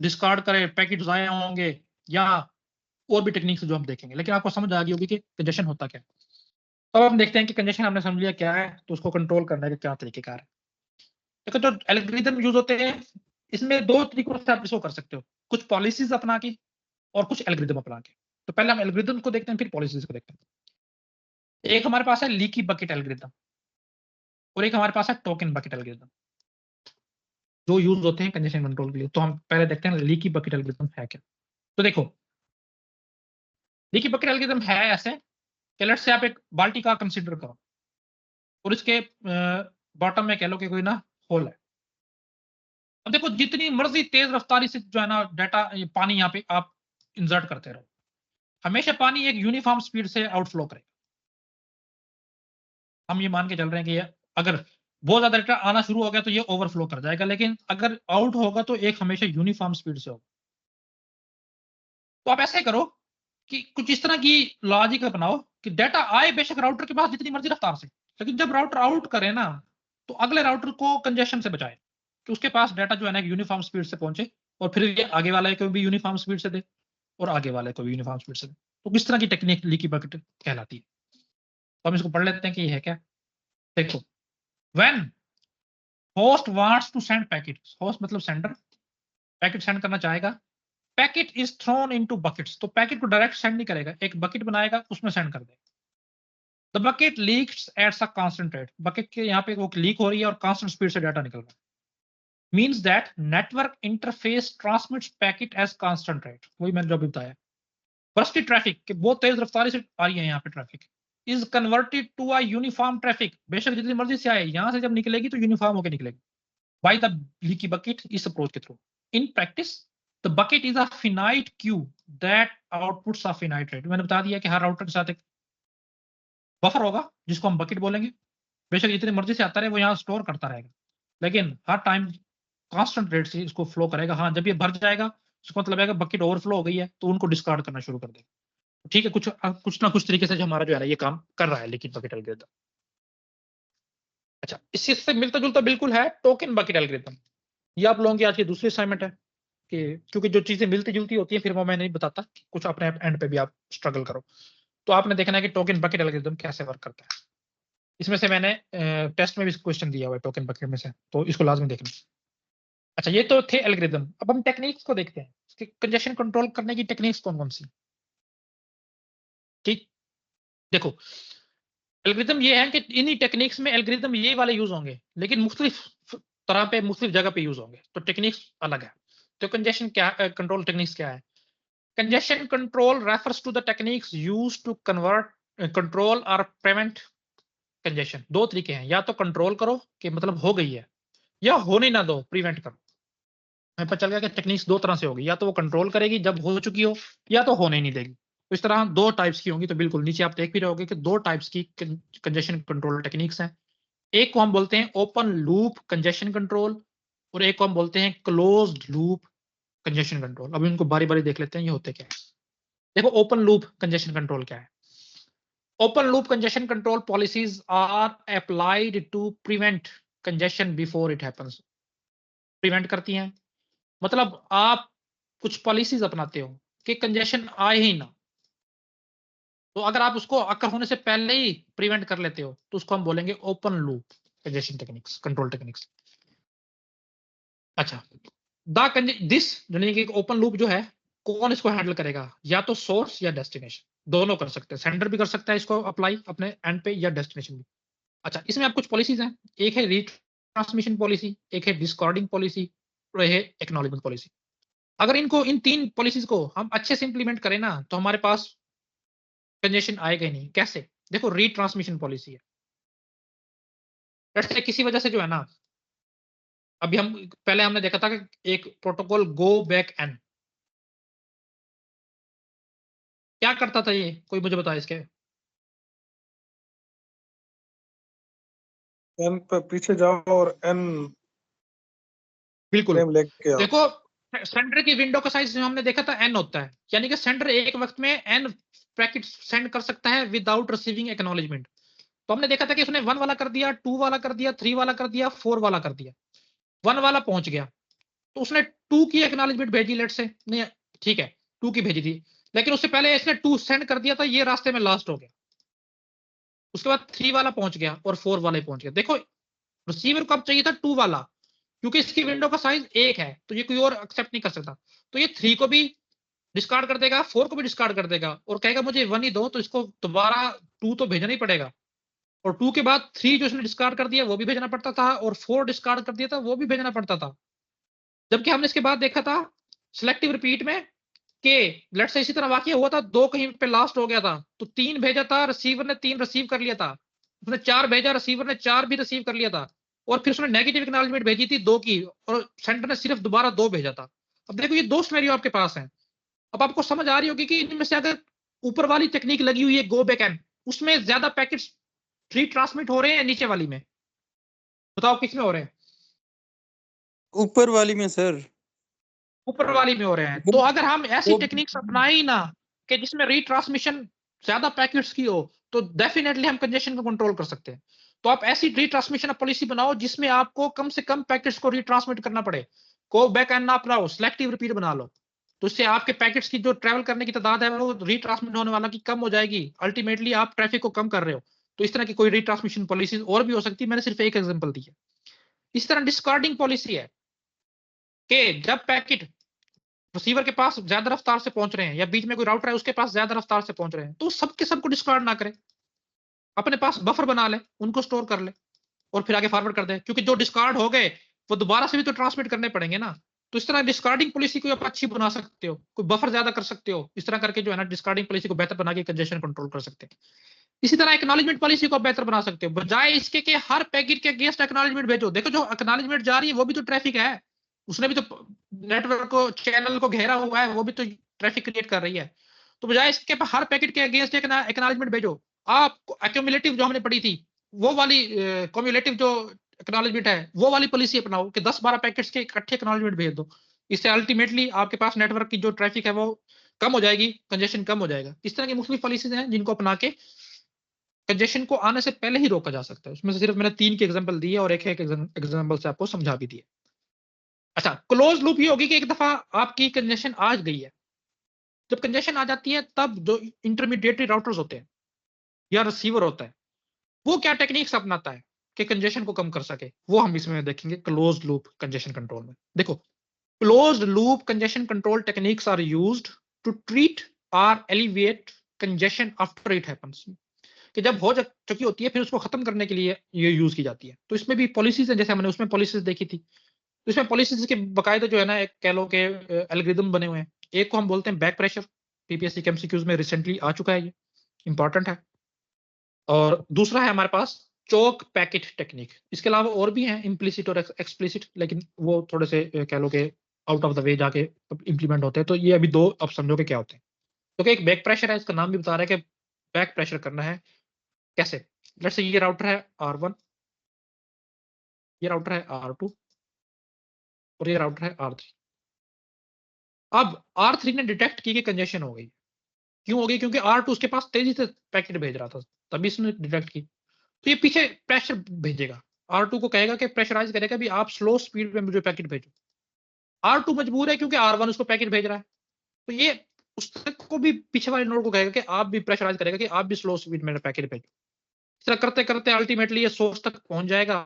डिस्कार्ड करे, पैकेट जाए होंगे, या और भी टेक्निक्स जो हम देखेंगे। लेकिन आपको समझ आ गई होगी कि कंजेशन होता क्या है। तो अब हम देखते हैं कि कंजेशन हमने समझ लिया क्या है, तो उसको कंट्रोल करने के क्या तरीकेकार है। देखो, जो एल्गोरिदम यूज होते हैं इसमें 2 तरीकों से आप इसको कर सकते हो, कुछ पॉलिसीज अपना के और कुछ एल्गोरिदम अपना के। तो पहले हम एल्गोरिदम को देखते हैं, फिर पॉलिसीज को देखते हैं। एक हमारे पास है लीकी बकेट एल्गोरिदम, और एक हमारे पास है टोकन बकेट एल्गोरिदम, जो यूज होते हैं कंजेशन कंट्रोल के लिए। तो हम पहले देखते हैं लीकी बकेट एल्गोरिदम है क्या। तो देखो, लीकी बकेट एल्गोरिदम है ऐसे कि लेट्स से आप एक बाल्टी का कंसीडर करो और इसके बॉटम में कह लो कि कोई ना होल है। अब देखो, जितनी मर्जी तेज रफ्तारी से जो है ना डाटा पानी यहाँ पे आप इंसर्ट करते रहो, हमेशा पानी एक यूनिफॉर्म स्पीड से आउटफ्लो करेगा। हम ये मान के चल रहे हैं कि अगर बहुत ज्यादा डाटा आना शुरू हो गया तो ये ओवरफ्लो कर जाएगा, लेकिन अगर आउट होगा तो एक हमेशा यूनिफॉर्म स्पीड से होगा। तो आप ऐसे करो कि कुछ इस तरह की लॉजिक अपनाओ कि डाटा आए बेशक राउटर के पास जितनी मर्जी रफ्तार से, लेकिन जब राउटर आउट करे ना तो अगले राउटर को कंजेशन से बचाए, कि उसके पास डाटा जो है ना यूनिफॉर्म स्पीड से पहुंचे, और फिर ये आगे वाले को भी यूनिफॉर्म स्पीड से दे और आगे वाले को भी यूनिफॉर्म स्पीड से दे। तो किस तरह की टेक्निक लीकी बकेट कहलाती है। तो हम इसको पढ़ लेते हैं कि ये है क्या। देखो, when host wants to send packet, host मतलब सेंडर पैकेट सेंड करना चाहेगा, packet is thrown into buckets, तो पैकेट को डायरेक्ट सेंड नहीं करेगा, एक बकेट बनाएगा उसमें सेंड कर देगा। The bucket leaks at a constant rate, bucket के यहाँ पे वो लीक हो रही है और कांस्टेंट स्पीड से डाटा निकल रहा है। Means that network interface transmits packet as constant rate, वही मैंने जो अभी बताया। बर्स्टी ट्रैफिक के बहुत तेज रफ्तारी से आ रही है यहाँ पे traffic, is converted to a uniform traffic, बेशक जितनी मर्जी से आए यहाँ से जब निकलेगी तो यूनिफॉर्म होकर निकलेगी बाय द लीकी बकेट इस अप्रोच के through. In practice the bucket is a finite Q that outputs a finite rate, मैंने बता दिया कि हर राउटर के साथ एक बफर होगा जिसको हम बकेट बोलेंगे, बेशक जितनी मर्जी से आता रहे वो यहाँ स्टोर करता रहेगा, लेकिन हर टाइम कांस्टेंट रेट से इसको फ्लो करेगा। हाँ, जब ये भर जाएगा उसका मतलब है कि बकेट ओवरफ्लो हो गई है तो उनको डिस्कार्ड करना शुरू कर देगा। ठीक है, कुछ ना कुछ तरीके से जो हमारा जो है ना ये काम कर रहा है लेकिन बकेट एल्गोरिथम। अच्छा, इसी से मिलता जुलता बिल्कुल है टोकन बकेट एल्गोरिथम। ये आप लोगों की आज की दूसरी असाइनमेंट है कि क्योंकि जो चीजें मिलती जुलती होती हैं फिर वो मैं नहीं बताता, कुछ अपने एंड पे भी आप स्ट्रगल करो। तो आपने देखना है कि टोकन बकेट एल्गोरिथम कैसे वर्क करता है। इसमें से मैंने टेस्ट में भी क्वेश्चन दिया हुआ है टोकन बकेट में से, तो इसको लाजमी देखना। अच्छा, ये तो थे एल्गोरिथम। अब हम टेक्निक्स को देखते हैं, इसके कंजेशन कंट्रोल करने की टेक्निक्स कौन कौन सी। ठीक, देखो एल्गोरिथम ये है कि इन्हीं टेक्निक्स में एल्गोरिथम ये वाले यूज होंगे लेकिन मुख्तलिफ तरह पे मुख्तलिफ जगह पे यूज होंगे, तो टेक्निक्स अलग है। तो कंजेशन क्या कंट्रोल टेक्निक्स क्या है? Congestion control refers to the techniques used to convert control और प्रिवेंट कंजेशन। दो तरीके हैं, या तो कंट्रोल करो कि मतलब हो गई है, या होने ना दो, प्रिवेंट करो। हमें पता चल गया कि टेक्निक्स दो तरह से होगी, या तो वो कंट्रोल करेगी जब हो चुकी हो, या तो होने नहीं देगी। तो इस तरह दो टाइप्स की होंगी। तो बिल्कुल नीचे आप देख भी रहोगे कि दो टाइप्स की कंजेशन कंट्रोल टेक्निक्स हैं। एक को हम बोलते हैं ओपन लूप कंजेशन कंट्रोल और एक को हम बोलते हैं क्लोज्ड लूप कंजेशन कंट्रोल। अब इनको बारी बारी देख लेते हैं ये होते क्या है। देखो ओपन लूप कंजेशन कंट्रोल क्या है। Open loop congestion control policies are applied to prevent congestion before it happens. Prevent करती हैं, मतलब आप कुछ पॉलिसीज अपनाते हो कि कंजेशन आए ही ना, तो अगर आप उसको अकर होने से पहले ही प्रिवेंट कर लेते हो तो उसको हम बोलेंगे open loop congestion techniques, control techniques. अच्छा, दिस यानी कि ओपन लूप जो है कौन इसको हैंडल करेगा, या तो सोर्स या डेस्टिनेशन, दोनों कर सकते हैं। सेंडर भी कर सकता है इसको अप्लाई अपने एंड पे, या डेस्टिनेशन भी। अच्छा, इसमें आप कुछ पॉलिसीज हैं, एक है रीट्रांसमिशन पॉलिसी, एक है डिस्कॉर्डिंग पॉलिसी और एक है एक्नॉलेजमेंट पॉलिसी। अगर इनको इन तीन पॉलिसीज को हम अच्छे से इंप्लीमेंट करें ना तो हमारे पास कंजेशन आएगा ही नहीं। कैसे? देखो रीट्रांसमिशन पॉलिसी है, जैसे किसी वजह से जो है ना, अभी हम पहले हमने देखा था कि एक प्रोटोकॉल गो बैक एन क्या करता था, ये कोई मुझे बताए इसके। एन पे पीछे जाओ और एन बिल्कुल, फ्रेम लेके आओ। देखो सेंडर की विंडो का साइज हमने देखा था एन होता है, यानी कि सेंडर एक वक्त में एन पैकेट सेंड कर सकता है विदाउट रिसीविंग एक्नॉलेजमेंट। तो हमने देखा था कि उसने 1 वाला कर दिया, 2 वाला कर दिया, 3 वाला कर दिया, 4 वाला कर दिया। 1 वाला पहुंच गया तो उसने 2 की एक्नॉलेजमेंट भेजी, लेट से नहीं, ठीक है 2 की भेजी थी, लेकिन उससे पहले इसने 2 सेंड कर दिया था, ये रास्ते में लास्ट हो गया। उसके बाद 3 वाला पहुंच गया और 4 वाला ही पहुंच गया। देखो रिसीवर को अब चाहिए था 2 वाला, क्योंकि इसकी विंडो का साइज 1 है तो ये कोई और एक्सेप्ट नहीं कर सकता, तो ये 3 को भी डिस्कार्ड कर देगा, 4 को भी डिस्कार्ड कर देगा और कहेगा मुझे 1 ही दो, तो इसको दोबारा 2 तो भेजना ही पड़ेगा। और 2 के बाद 3 जो इसने डिस्कार्ड कर दिया वो भी भेजना पड़ता था, और 4 डिस्कार्ड कर दिया था वो भी भेजना पड़ता था। जबकि हमने इसके बाद देखा था सिलेक्टिव रिपीट में कि लेट्स से इसी तरह वाकया हुआ था, 2 कहीं पे लास्ट हो गया था तो 3 भेजा था, रिसीवर ने 3 रिसीव कर लिया था, उसने 4 भेजा, रिसीवर ने 4 भी रिसीव कर लिया था, और फिर उसने नेगेटिव एक्नॉलेजमेंट भेजी थी 2 की, और सेंडर ने सिर्फ दोबारा 2 भेजा था। अब देखो ये 2 सिनेरियो आपके पास हैं। अब आपको समझ आ रही होगी कि इनमें से अगर ऊपर वाली टेक्निक लगी हुई है गो बैक एन, उसमें ज्यादा पैकेट्स ट्रांसमिट हो रहे हैं नीचे वाली में, बताओ किस में हो रहे हैं? ऊपर वाली में सर। ऊपर वाली में हो रहे हैं। तो अगर हम ऐसी टेक्निक्स अपनाए ही ना कि जिसमें रीट्रांसमिशन ज्यादा पैकेट्स की हो तो डेफिनेटली हम कंजेशन को कंट्रोल कर सकते हैं। तो आप ऐसी रीट्रांसमिशन पॉलिसी बनाओ जिसमें आपको कम से कम पैकेट्स को रीट्रांसमिट करना पड़े, गो बैक एंड ना अपनाओ, सिलेक्टिव रिपीट बना लो, तो इससे आपके पैकेट्स की जो ट्रेवल करने की तादाद है वो रीट्रांसमिट होने वाला की कम हो जाएगी। अल्टीमेटली आप ट्रैफिक को कम कर रहे हो। तो इस तरह की कोई रीट्रांसमिशन पॉलिसी और भी हो सकती है, मैंने सिर्फ एक एग्जांपल दी है। इस तरह डिस्कार्डिंग पॉलिसी है कि जब पैकेट रिसीवर के पास ज्यादा रफ्तार से पहुंच रहे हैं या बीच में कोई राउटर है उसके पास ज्यादा रफ्तार से पहुंच रहे हैं, तो सबके सबको डिस्कार्ड ना करे, अपने पास बफर बना ले, उनको स्टोर कर ले और फिर आगे फॉरवर्ड कर दे, क्योंकि जो डिस्कार्ड हो गए वो दोबारा से भी तो ट्रांसमिट करने पड़ेंगे ना। तो इस तरह डिस्कार्डिंग पॉलिसी को आप अच्छी बना सकते हो, कोई बफर ज्यादा कर सकते हो, इस तरह करके जो है ना डिस्कार्डिंग पॉलिसी को बेहतर बना के कंजेशन कंट्रोल कर सकते हैं। इसी तरह एक्नॉलेजमेंट पॉलिसी को बेहतर बना सकते हो, बजाय इसके कि हर पैकेट के अगेंस्ट एक्नॉलेजमेंट भेजो। देखो जो एक्नॉलेजमेंट जा रही है वो भी तो ट्रैफिक है, उसने भी तो नेटवर्क को चैनल को घेरा हुआ है, वो भी तो ट्रैफिक क्रिएट कर रही है। तो बजाय इसके हर पैकेट के अगेंस्ट एक्नॉलेजमेंट भेजो, आप एक्यूमुलेटिव जो हमने पढ़ी थी वो वाली कम्युलेटिव जो एक्नॉलेजमेंट है वो वाली पॉलिसी अपनाओ कि 10-12 पैकेट्स के इकट्ठे एक्नॉलेजमेंट भेज दो। इससे अल्टीमेटली आपके पास नेटवर्क की जो ट्रैफिक है वो कम हो जाएगी, कंजेशन कम हो जाएगा। इस तरह की मुख्तलिफ पॉलिसीज हैं जिनको अपना के कंजेशन को आने से पहले ही रोका जा सकता है। उसमें से सिर्फ मैंने 3 के एग्जांपल दिए और एक एग्जांपल से आपको समझा भी दिया। अच्छा, क्लोज लूप ये होगी कि एक दफा आपकी कंजेशन आ गई है, जब कंजेशन आ जाती है तब जो इंटरमीडिएटरी राउटर्स होते हैं या रिसीवर होता है वो क्या टेक्निक्स अपनाता है कि कंजेशन को कम कर सके, वो हम इसमें देखेंगे क्लोज लूप कंजेशन कंट्रोल में। देखो, closed loop congestion control techniques are used to treat और alleviate congestion after it happens, कि जब हो चुकी होती है फिर उसको खत्म करने के लिए ये यूज की जाती है। तो इसमें भी पॉलिसीज है, जैसे हमने उसमें पॉलिसीज देखी थी, तो इसमें पॉलिसीज के बाकायदा जो है ना एक कह लो के एल्गोरिदम बने हुए हैं। एक को हम बोलते हैं बैक प्रेशर, पीपीएससी के एमसीक्यूज में रिसेंटली आ चुका है, ये इंपॉर्टेंट है। और दूसरा है हमारे पास चोक पैकेट टेक्निक। इसके अलावा और भी हैं इम्प्लिसिट और एक्सप्लिसिट, लेकिन वो थोड़े से कह लो के आउट ऑफ द वे जाके इंप्लीमेंट होते हैं। तो ये अभी दो अब समझो के क्या होते हैं। तो एक बैक प्रेशर है, इसका नाम भी बता रहा है कि बैक प्रेशर करना है कैसे। लेट्स से ये राउटर है R1, ये राउटर है R2 और ये राउटर है R3। अब R3 ने डिटेक्ट की कि कंजेशन हो गई। क्यों हो गई? क्योंकि R2 उसके पास तेजी से पैकेट भेज रहा था, तभी इसने डिटेक्ट की। तो ये पीछे प्रेशर भेजेगा, R2 को कहेगा कि प्रेशराइज करेगा भी आप स्लो स्पीड में मुझे पैकेट भेजो। R2 मजबूर है क्योंकि R1 उसको पैकेट भेज रहा है, तो ये उसको भी पीछे वाले नोड को कहेगा कि आप भी प्रेशराइज करेगा कि आप भी स्लो स्पीड में पैकेट भेजो। इस तरह करते करते अल्टीमेटली ये सोर्स तक पहुंच जाएगा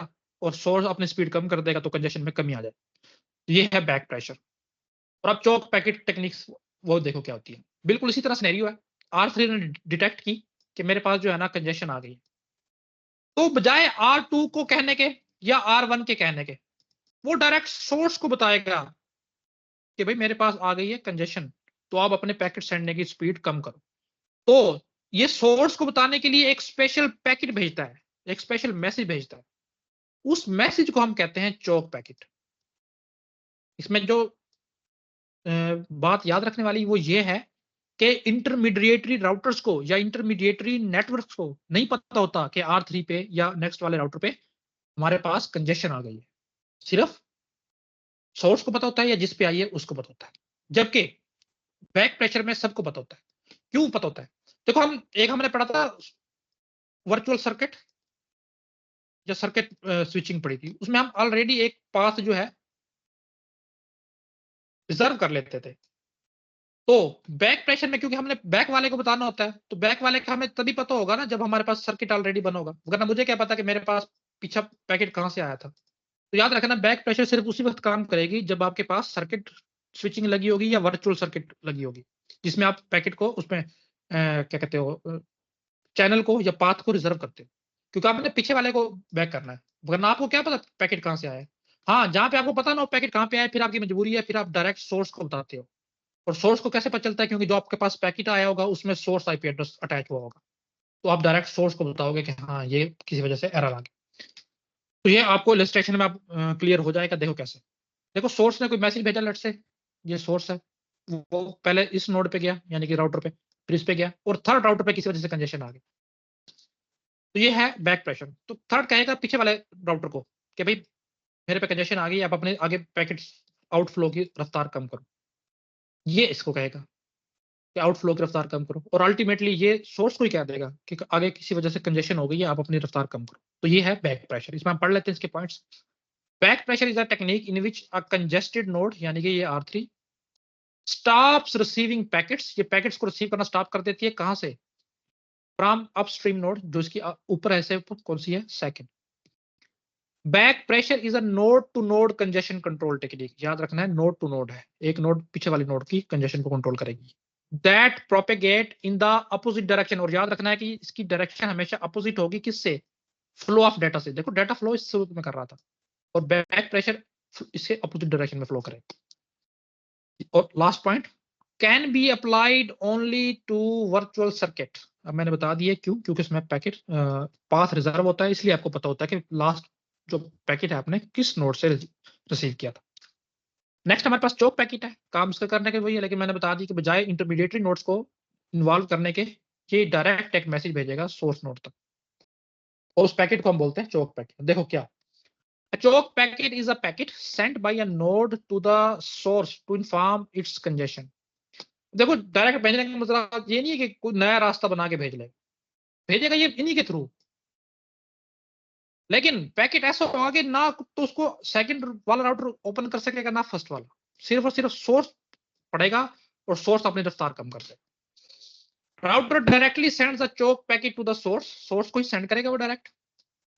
और सोर्स अपनी स्पीड कम कर देगा, तो कंजेशन में कमी आ जाए। ये है बैक प्रेशर। और अब चौक पैकेट टेक्निक्स वो देखो क्या होती है। बिल्कुल इसी तरह सिनेरियो है, R3 ने डिटेक्ट की कि मेरे पास जो है ना कंजेशन आ गई, तो बजाय R2 को कहने के या R1 के कहने के, वो डायरेक्ट सोर्स को बताएगा कि भाई मेरे पास आ गई है कंजेशन, तो आप अपने पैकेट सेंडने की स्पीड कम करो। तो ये सोर्स को बताने के लिए एक स्पेशल पैकेट भेजता है, एक स्पेशल मैसेज भेजता है। उस मैसेज को हम कहते हैं चोक पैकेट। इसमें जो बात याद रखने वाली वो ये है कि इंटरमीडिएटरी राउटर्स को या इंटरमीडिएटरी नेटवर्क्स को नहीं पता होता कि R3 पे या नेक्स्ट वाले राउटर पे हमारे पास कंजेशन आ गई है। सिर्फ सोर्स को पता होता है या जिस पे आई है उसको पता होता है, जबकि बैक प्रेशर में सबको पता होता है। क्यों पता होता है? देखो, हमने पढ़ा था वर्चुअल सर्किट या सर्किट स्विचिंग पढ़ी थी, उसमें हम ऑलरेडी एक पाथ जो है रिजर्व कर लेते थे। तो बैक प्रेशर में क्योंकि हमने बैक वाले को बताना होता है, तो बैक वाले का हमें तभी पता होगा ना जब हमारे पास सर्किट ऑलरेडी बना होगा, वरना मुझे क्या पता कि मेरे पास पीछा पैकेट कहां से आया था। तो याद रखना, बैक प्रेशर सिर्फ उसी वक्त काम करेगी जब आपके पास सर्किट स्विचिंग लगी होगी या वर्चुअल सर्किट लगी होगी, जिसमें आप पैकेट को उसमें क्या कहते हो चैनल को या पाथ को रिजर्व करते हो, क्योंकि आपने पीछे वाले को बैक करना है, वरना आपको क्या पता पैकेट कहां से आया है। हाँ, जहां पे आपको पता ना हो पैकेट कहां पे आया, फिर आपकी मजबूरी है, फिर आप डायरेक्ट सोर्स को बताते हो। और सोर्स को कैसे पता चलता है? क्योंकि जो आपके पास पैकेट आया होगा उसमें सोर्स आईपी एड्रेस अटैच हुआ होगा, तो आप डायरेक्ट सोर्स को बताओगे कि हाँ ये किसी वजह से एरर आ गया। तो ये आपको इलस्ट्रेशन में आप क्लियर हो जाएगा। देखो कैसे, देखो सोर्स ने कोई मैसेज भेजा, लेट से ये सोर्स है, वो पहले इस नोड पे गया यानी कि राउटर पे, फिर इस पे गया और थर्ड राउटर पे किसी वजह से कंजेशन आ गई। तो ये है बैक प्रेशर। तो थर्ड कहेगा पीछे वाले राउटर को कि भाई मेरे पे कंजेशन आ गई, आप अपने आगे पैकेट आउटफ्लो की रफ्तार कम करो। ये इसको कहेगा कि आउटफ्लो की रफ्तार कम करो, और अल्टीमेटली ये सोर्स को ही कह देगा कि आगे किसी वजह से कंजेशन हो गई है, आप अपनी रफ्तार कम करो। तो ये है बैक प्रेशर। इसमें हम पढ़ लेते हैं इसके points. Back pressure is a technique in which a congested node यानी कि ये R3 स्टॉप्स रिसीविंग पैकेट्स, ये पैकेट्स को रिसीव करना स्टॉप कर देती है। कहां से? फ्रॉम अपस्ट्रीम नोड, जो इसकी ऊपर ऐसे कौन सी है, second. Back pressure is a node to node congestion control technique. याद रखना है, नोड टू नोड है, एक नोड पीछे वाली नोड की कंजेशन को कंट्रोल करेगी। That propagate in the opposite direction, और याद रखना है कि इसकी डायरेक्शन हमेशा अपोजिट होगी किससे, फ्लो ऑफ डाटा से। देखो डाटा फ्लो इस रूप में कर रहा था और बैक प्रेशर इससे अपोजिट डायरेक्शन में फ्लो करेगा। और last point, can be applied only to virtual circuit. अब मैंने बता दिया क्यों, क्योंकि इसमें पैकेट पाथ रिजर्व होता है, इसलिए आपको पता होता है कि लास्ट जो पैकेट है आपने किस नोड से रिसीव किया था। नेक्स्ट हमारे पास चोक पैकेट है, काम इसका करने के वही है, लेकिन मैंने बता दी कि बजाय इंटरमीडिएटरी नोड्स को इन्वॉल्व करने के, ये डायरेक्ट एक मैसेज भेजेगा सोर्स नोड तक, और उस पैकेट को हम बोलते हैं चोक पैकेट। देखो क्या, a choke packet is a packet sent by a node to the source to inform its congestion। देखो डायरेक्ट भेजने का मतलब ये नहीं है कि कोई नया रास्ता बना के भेज ले, भेजेगा ये इन्हीं के थ्रू, लेकिन पैकेट ऐसा होगा कि ना तो उसको सेकंड वाला राउटर ओपन कर सकेगा ना फर्स्ट वाला, सिर्फ और सिर्फ सोर्स पड़ेगा और सोर्स अपनी रफ्तार कम कर देगा। Router directly sends the choke packet to the source, source को ही सेंड करेगा वो direct.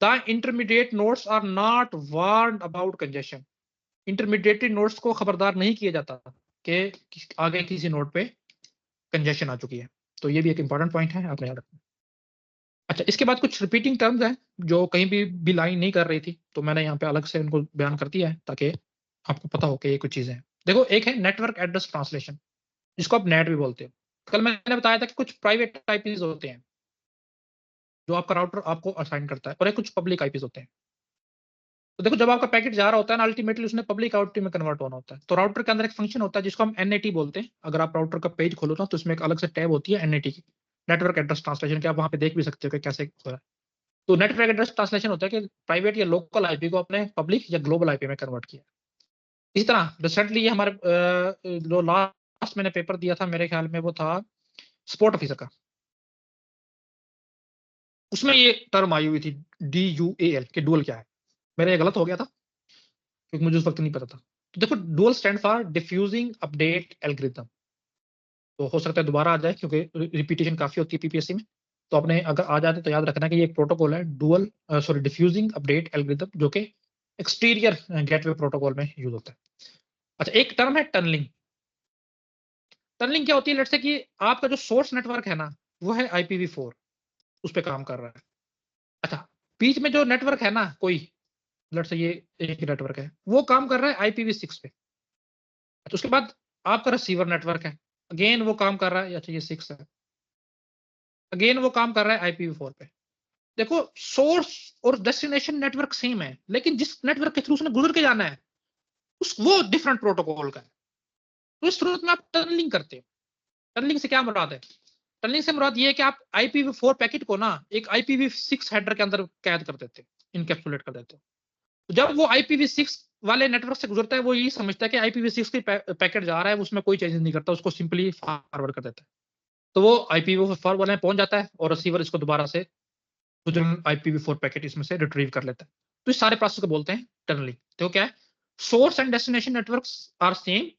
The intermediate nodes are not warned about congestion. Intermediatory nodes को खबरदार नहीं किया जाता कि आगे किसी नोड पे कंजेशन आ चुकी है। तो ये भी एक इंपॉर्टेंट पॉइंट है, आपने याद रखना। अच्छा, इसके बाद कुछ रिपीटिंग टर्म्स हैं जो कहीं भी लाइन नहीं कर रही थी, तो मैंने यहाँ पे अलग से उनको बयान कर दिया है ताकि आपको पता हो कि ये कुछ चीजें हैं। देखो, एक है नेटवर्क एड्रेस ट्रांसलेशन, जिसको आप नेट भी बोलते हो। कल मैंने बताया था कि कुछ प्राइवेट आईपीज होते हैं जो आपका राउटर आपको असाइन करता है, और एक कुछ पब्लिक आईपीज होते हैं। तो देखो, जब आपका पैकेट जा रहा होता है ना, अल्टीमेटली उसने पब्लिक आईपी में कन्वर्ट होना होता है, तो राउटर के अंदर एक फंक्शन होता है जिसको हम एनएटी बोलते हैं। अगर आप राउटर का पेज खोलो ना, तो इसमें एक अलग से टैब होती है एनएटी की, नेटवर्क एड्रेस ट्रांसलेशन की। आप वहां पे देख भी सकते हो कि कैसे हो रहा है। तो नेटवर्क एड्रेस ट्रांसलेशन होता है कि प्राइवेट या लोकल आईपी को अपने पब्लिक या ग्लोबल आईपी में कन्वर्ट किया। इसी तरह रिसेंटली ये हमारे जो लास्ट मैंने पेपर दिया था, मेरे ख्याल में वो था सपोर्ट ऑफिसर का, उसमें ये टर्म आई हुई थी DUAL कि डुअल क्या है। मेरा ये गलत हो गया था क्योंकि मुझे उस वक्त नहीं पता था। तो देखो, DUAL stand for diffusing update algorithm. तो हो सकता है दोबारा आ जाए क्योंकि रिपीटेशन काफी होती है पीपीएससी में। तो अपने अगर आ जाते तो याद रखना कि ये एक प्रोटोकॉल है डुअल डिफ्यूजिंग अपडेट एल्गोरिथम, जो कि एक्सटीरियर गेटवे प्रोटोकॉल में यूज होता है। अच्छा, एक टर्म है टनलिंग। टनलिंग क्या होती है? लेट्स से कि आपका जो सोर्स नेटवर्क है ना, वो है IPv4, उस पर काम कर रहा है। अच्छा, बीच में जो नेटवर्क है ना कोई, लेट्स से ये एक नेटवर्क है, वो काम कर रहा है IPv6 पे। तो उसके बाद आपका रिसीवर नेटवर्क है, अगेन वो काम कर रहा है, अच्छा ये 6 है, अगेन वो काम कर रहा है IPv4 पे। देखो, सोर्स और डेस्टिनेशन नेटवर्क सेम है, लेकिन जिस नेटवर्क के थ्रू उसने गुजर के जाना है उस वो डिफरेंट प्रोटोकॉल का है। तो इस सूरत में आप टनलिंग करते हो। टनलिंग से क्या मुराद है? टनलिंग से मुराद ये है कि आप IPv4 पैकेट को ना एक IPv6 हेडर के अंदर कैद कर देते हो, इनकैप्सुलेट कर देते हो। तो जब वो IPv6 वाले नेटवर्क से गुजरता है, वो यही समझता है कि IPv6 की पैकेट जा रहा है, उसमें कोई चेंज नहीं करता, उसको सिंपली फॉरवर्ड कर देता है। तो वो IPv4 वाले में पहुंच जाता है और रिसीवर इसको दोबारा से IPv4 पैकेट इसमें से रिट्रीव कर लेता है। तो इस सारे प्रोसेस को बोलते हैं टनलिंग। तो क्या है? Source and destination networks are same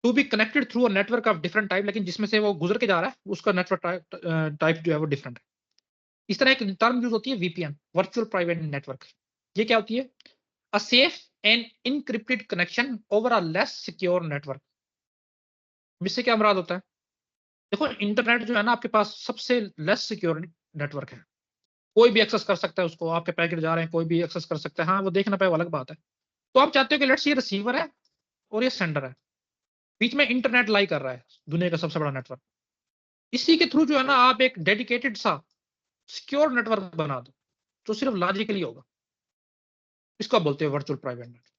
to be connected through a network of different type, लेकिन जिसमें से वो गुजर के जा रहा है उसका नेटवर्क टाइप जो है वो डिफरेंट है। इस तरह एक टर्म यूज होती है VPN, वर्चुअल प्राइवेट नेटवर्क। ये क्या होती है? A safe and encrypted connection over a less secure network. इससे क्या मुराद होता है? देखो, इंटरनेट जो है ना आपके पास सबसे लेस सिक्योर नेटवर्क है, कोई भी एक्सेस कर सकता है उसको, आपके पैकेट जा रहे हैं कोई भी एक्सेस कर सकता है। हाँ, वो देखना पाए वो अलग बात है। तो आप चाहते हो कि लेट्स ये रिसीवर है और ये सेंडर है, बीच में इंटरनेट लाई कर रहा है, दुनिया का सबसे बड़ा नेटवर्क। इसी के थ्रू जो है ना आप एक डेडिकेटेड सा सिक्योर नेटवर्क बना दो जो सिर्फ लॉजिकली होगा। इसको आप बोलते हैं वर्चुअल प्राइवेट नेटवर्क।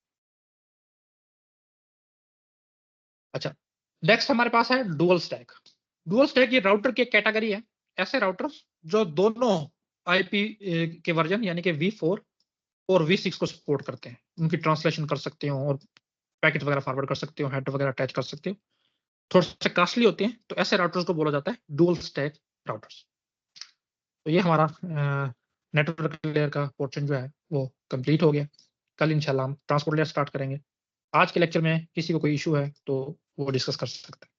अच्छा, नेक्स्ट हमारे पास है डुअल स्टैक। डुअल स्टैक ये राउटर की एक कैटेगरी है, ऐसे राउटर्स जो दोनों आईपी के वर्जन यानी कि V4 और V6 को सपोर्ट करते हैं, उनकी ट्रांसलेशन कर सकते हो और पैकेट वगैरह फॉरवर्ड कर सकते हो, हेडर वगैरह अटैच कर सकते हो। थोड़े से कॉस्टली होते हैं, तो ऐसे राउटर्स को बोला जाता है डुअल स्टैक राउटर्स। तो ये हमारा नेटवर्क लेयर का पोर्शन जो है वो कंप्लीट हो गया। कल इंशाल्लाह हम ट्रांसपोर्ट लेयर स्टार्ट करेंगे। आज के लेक्चर में किसी को कोई इशू है तो वो डिस्कस कर सकते हैं।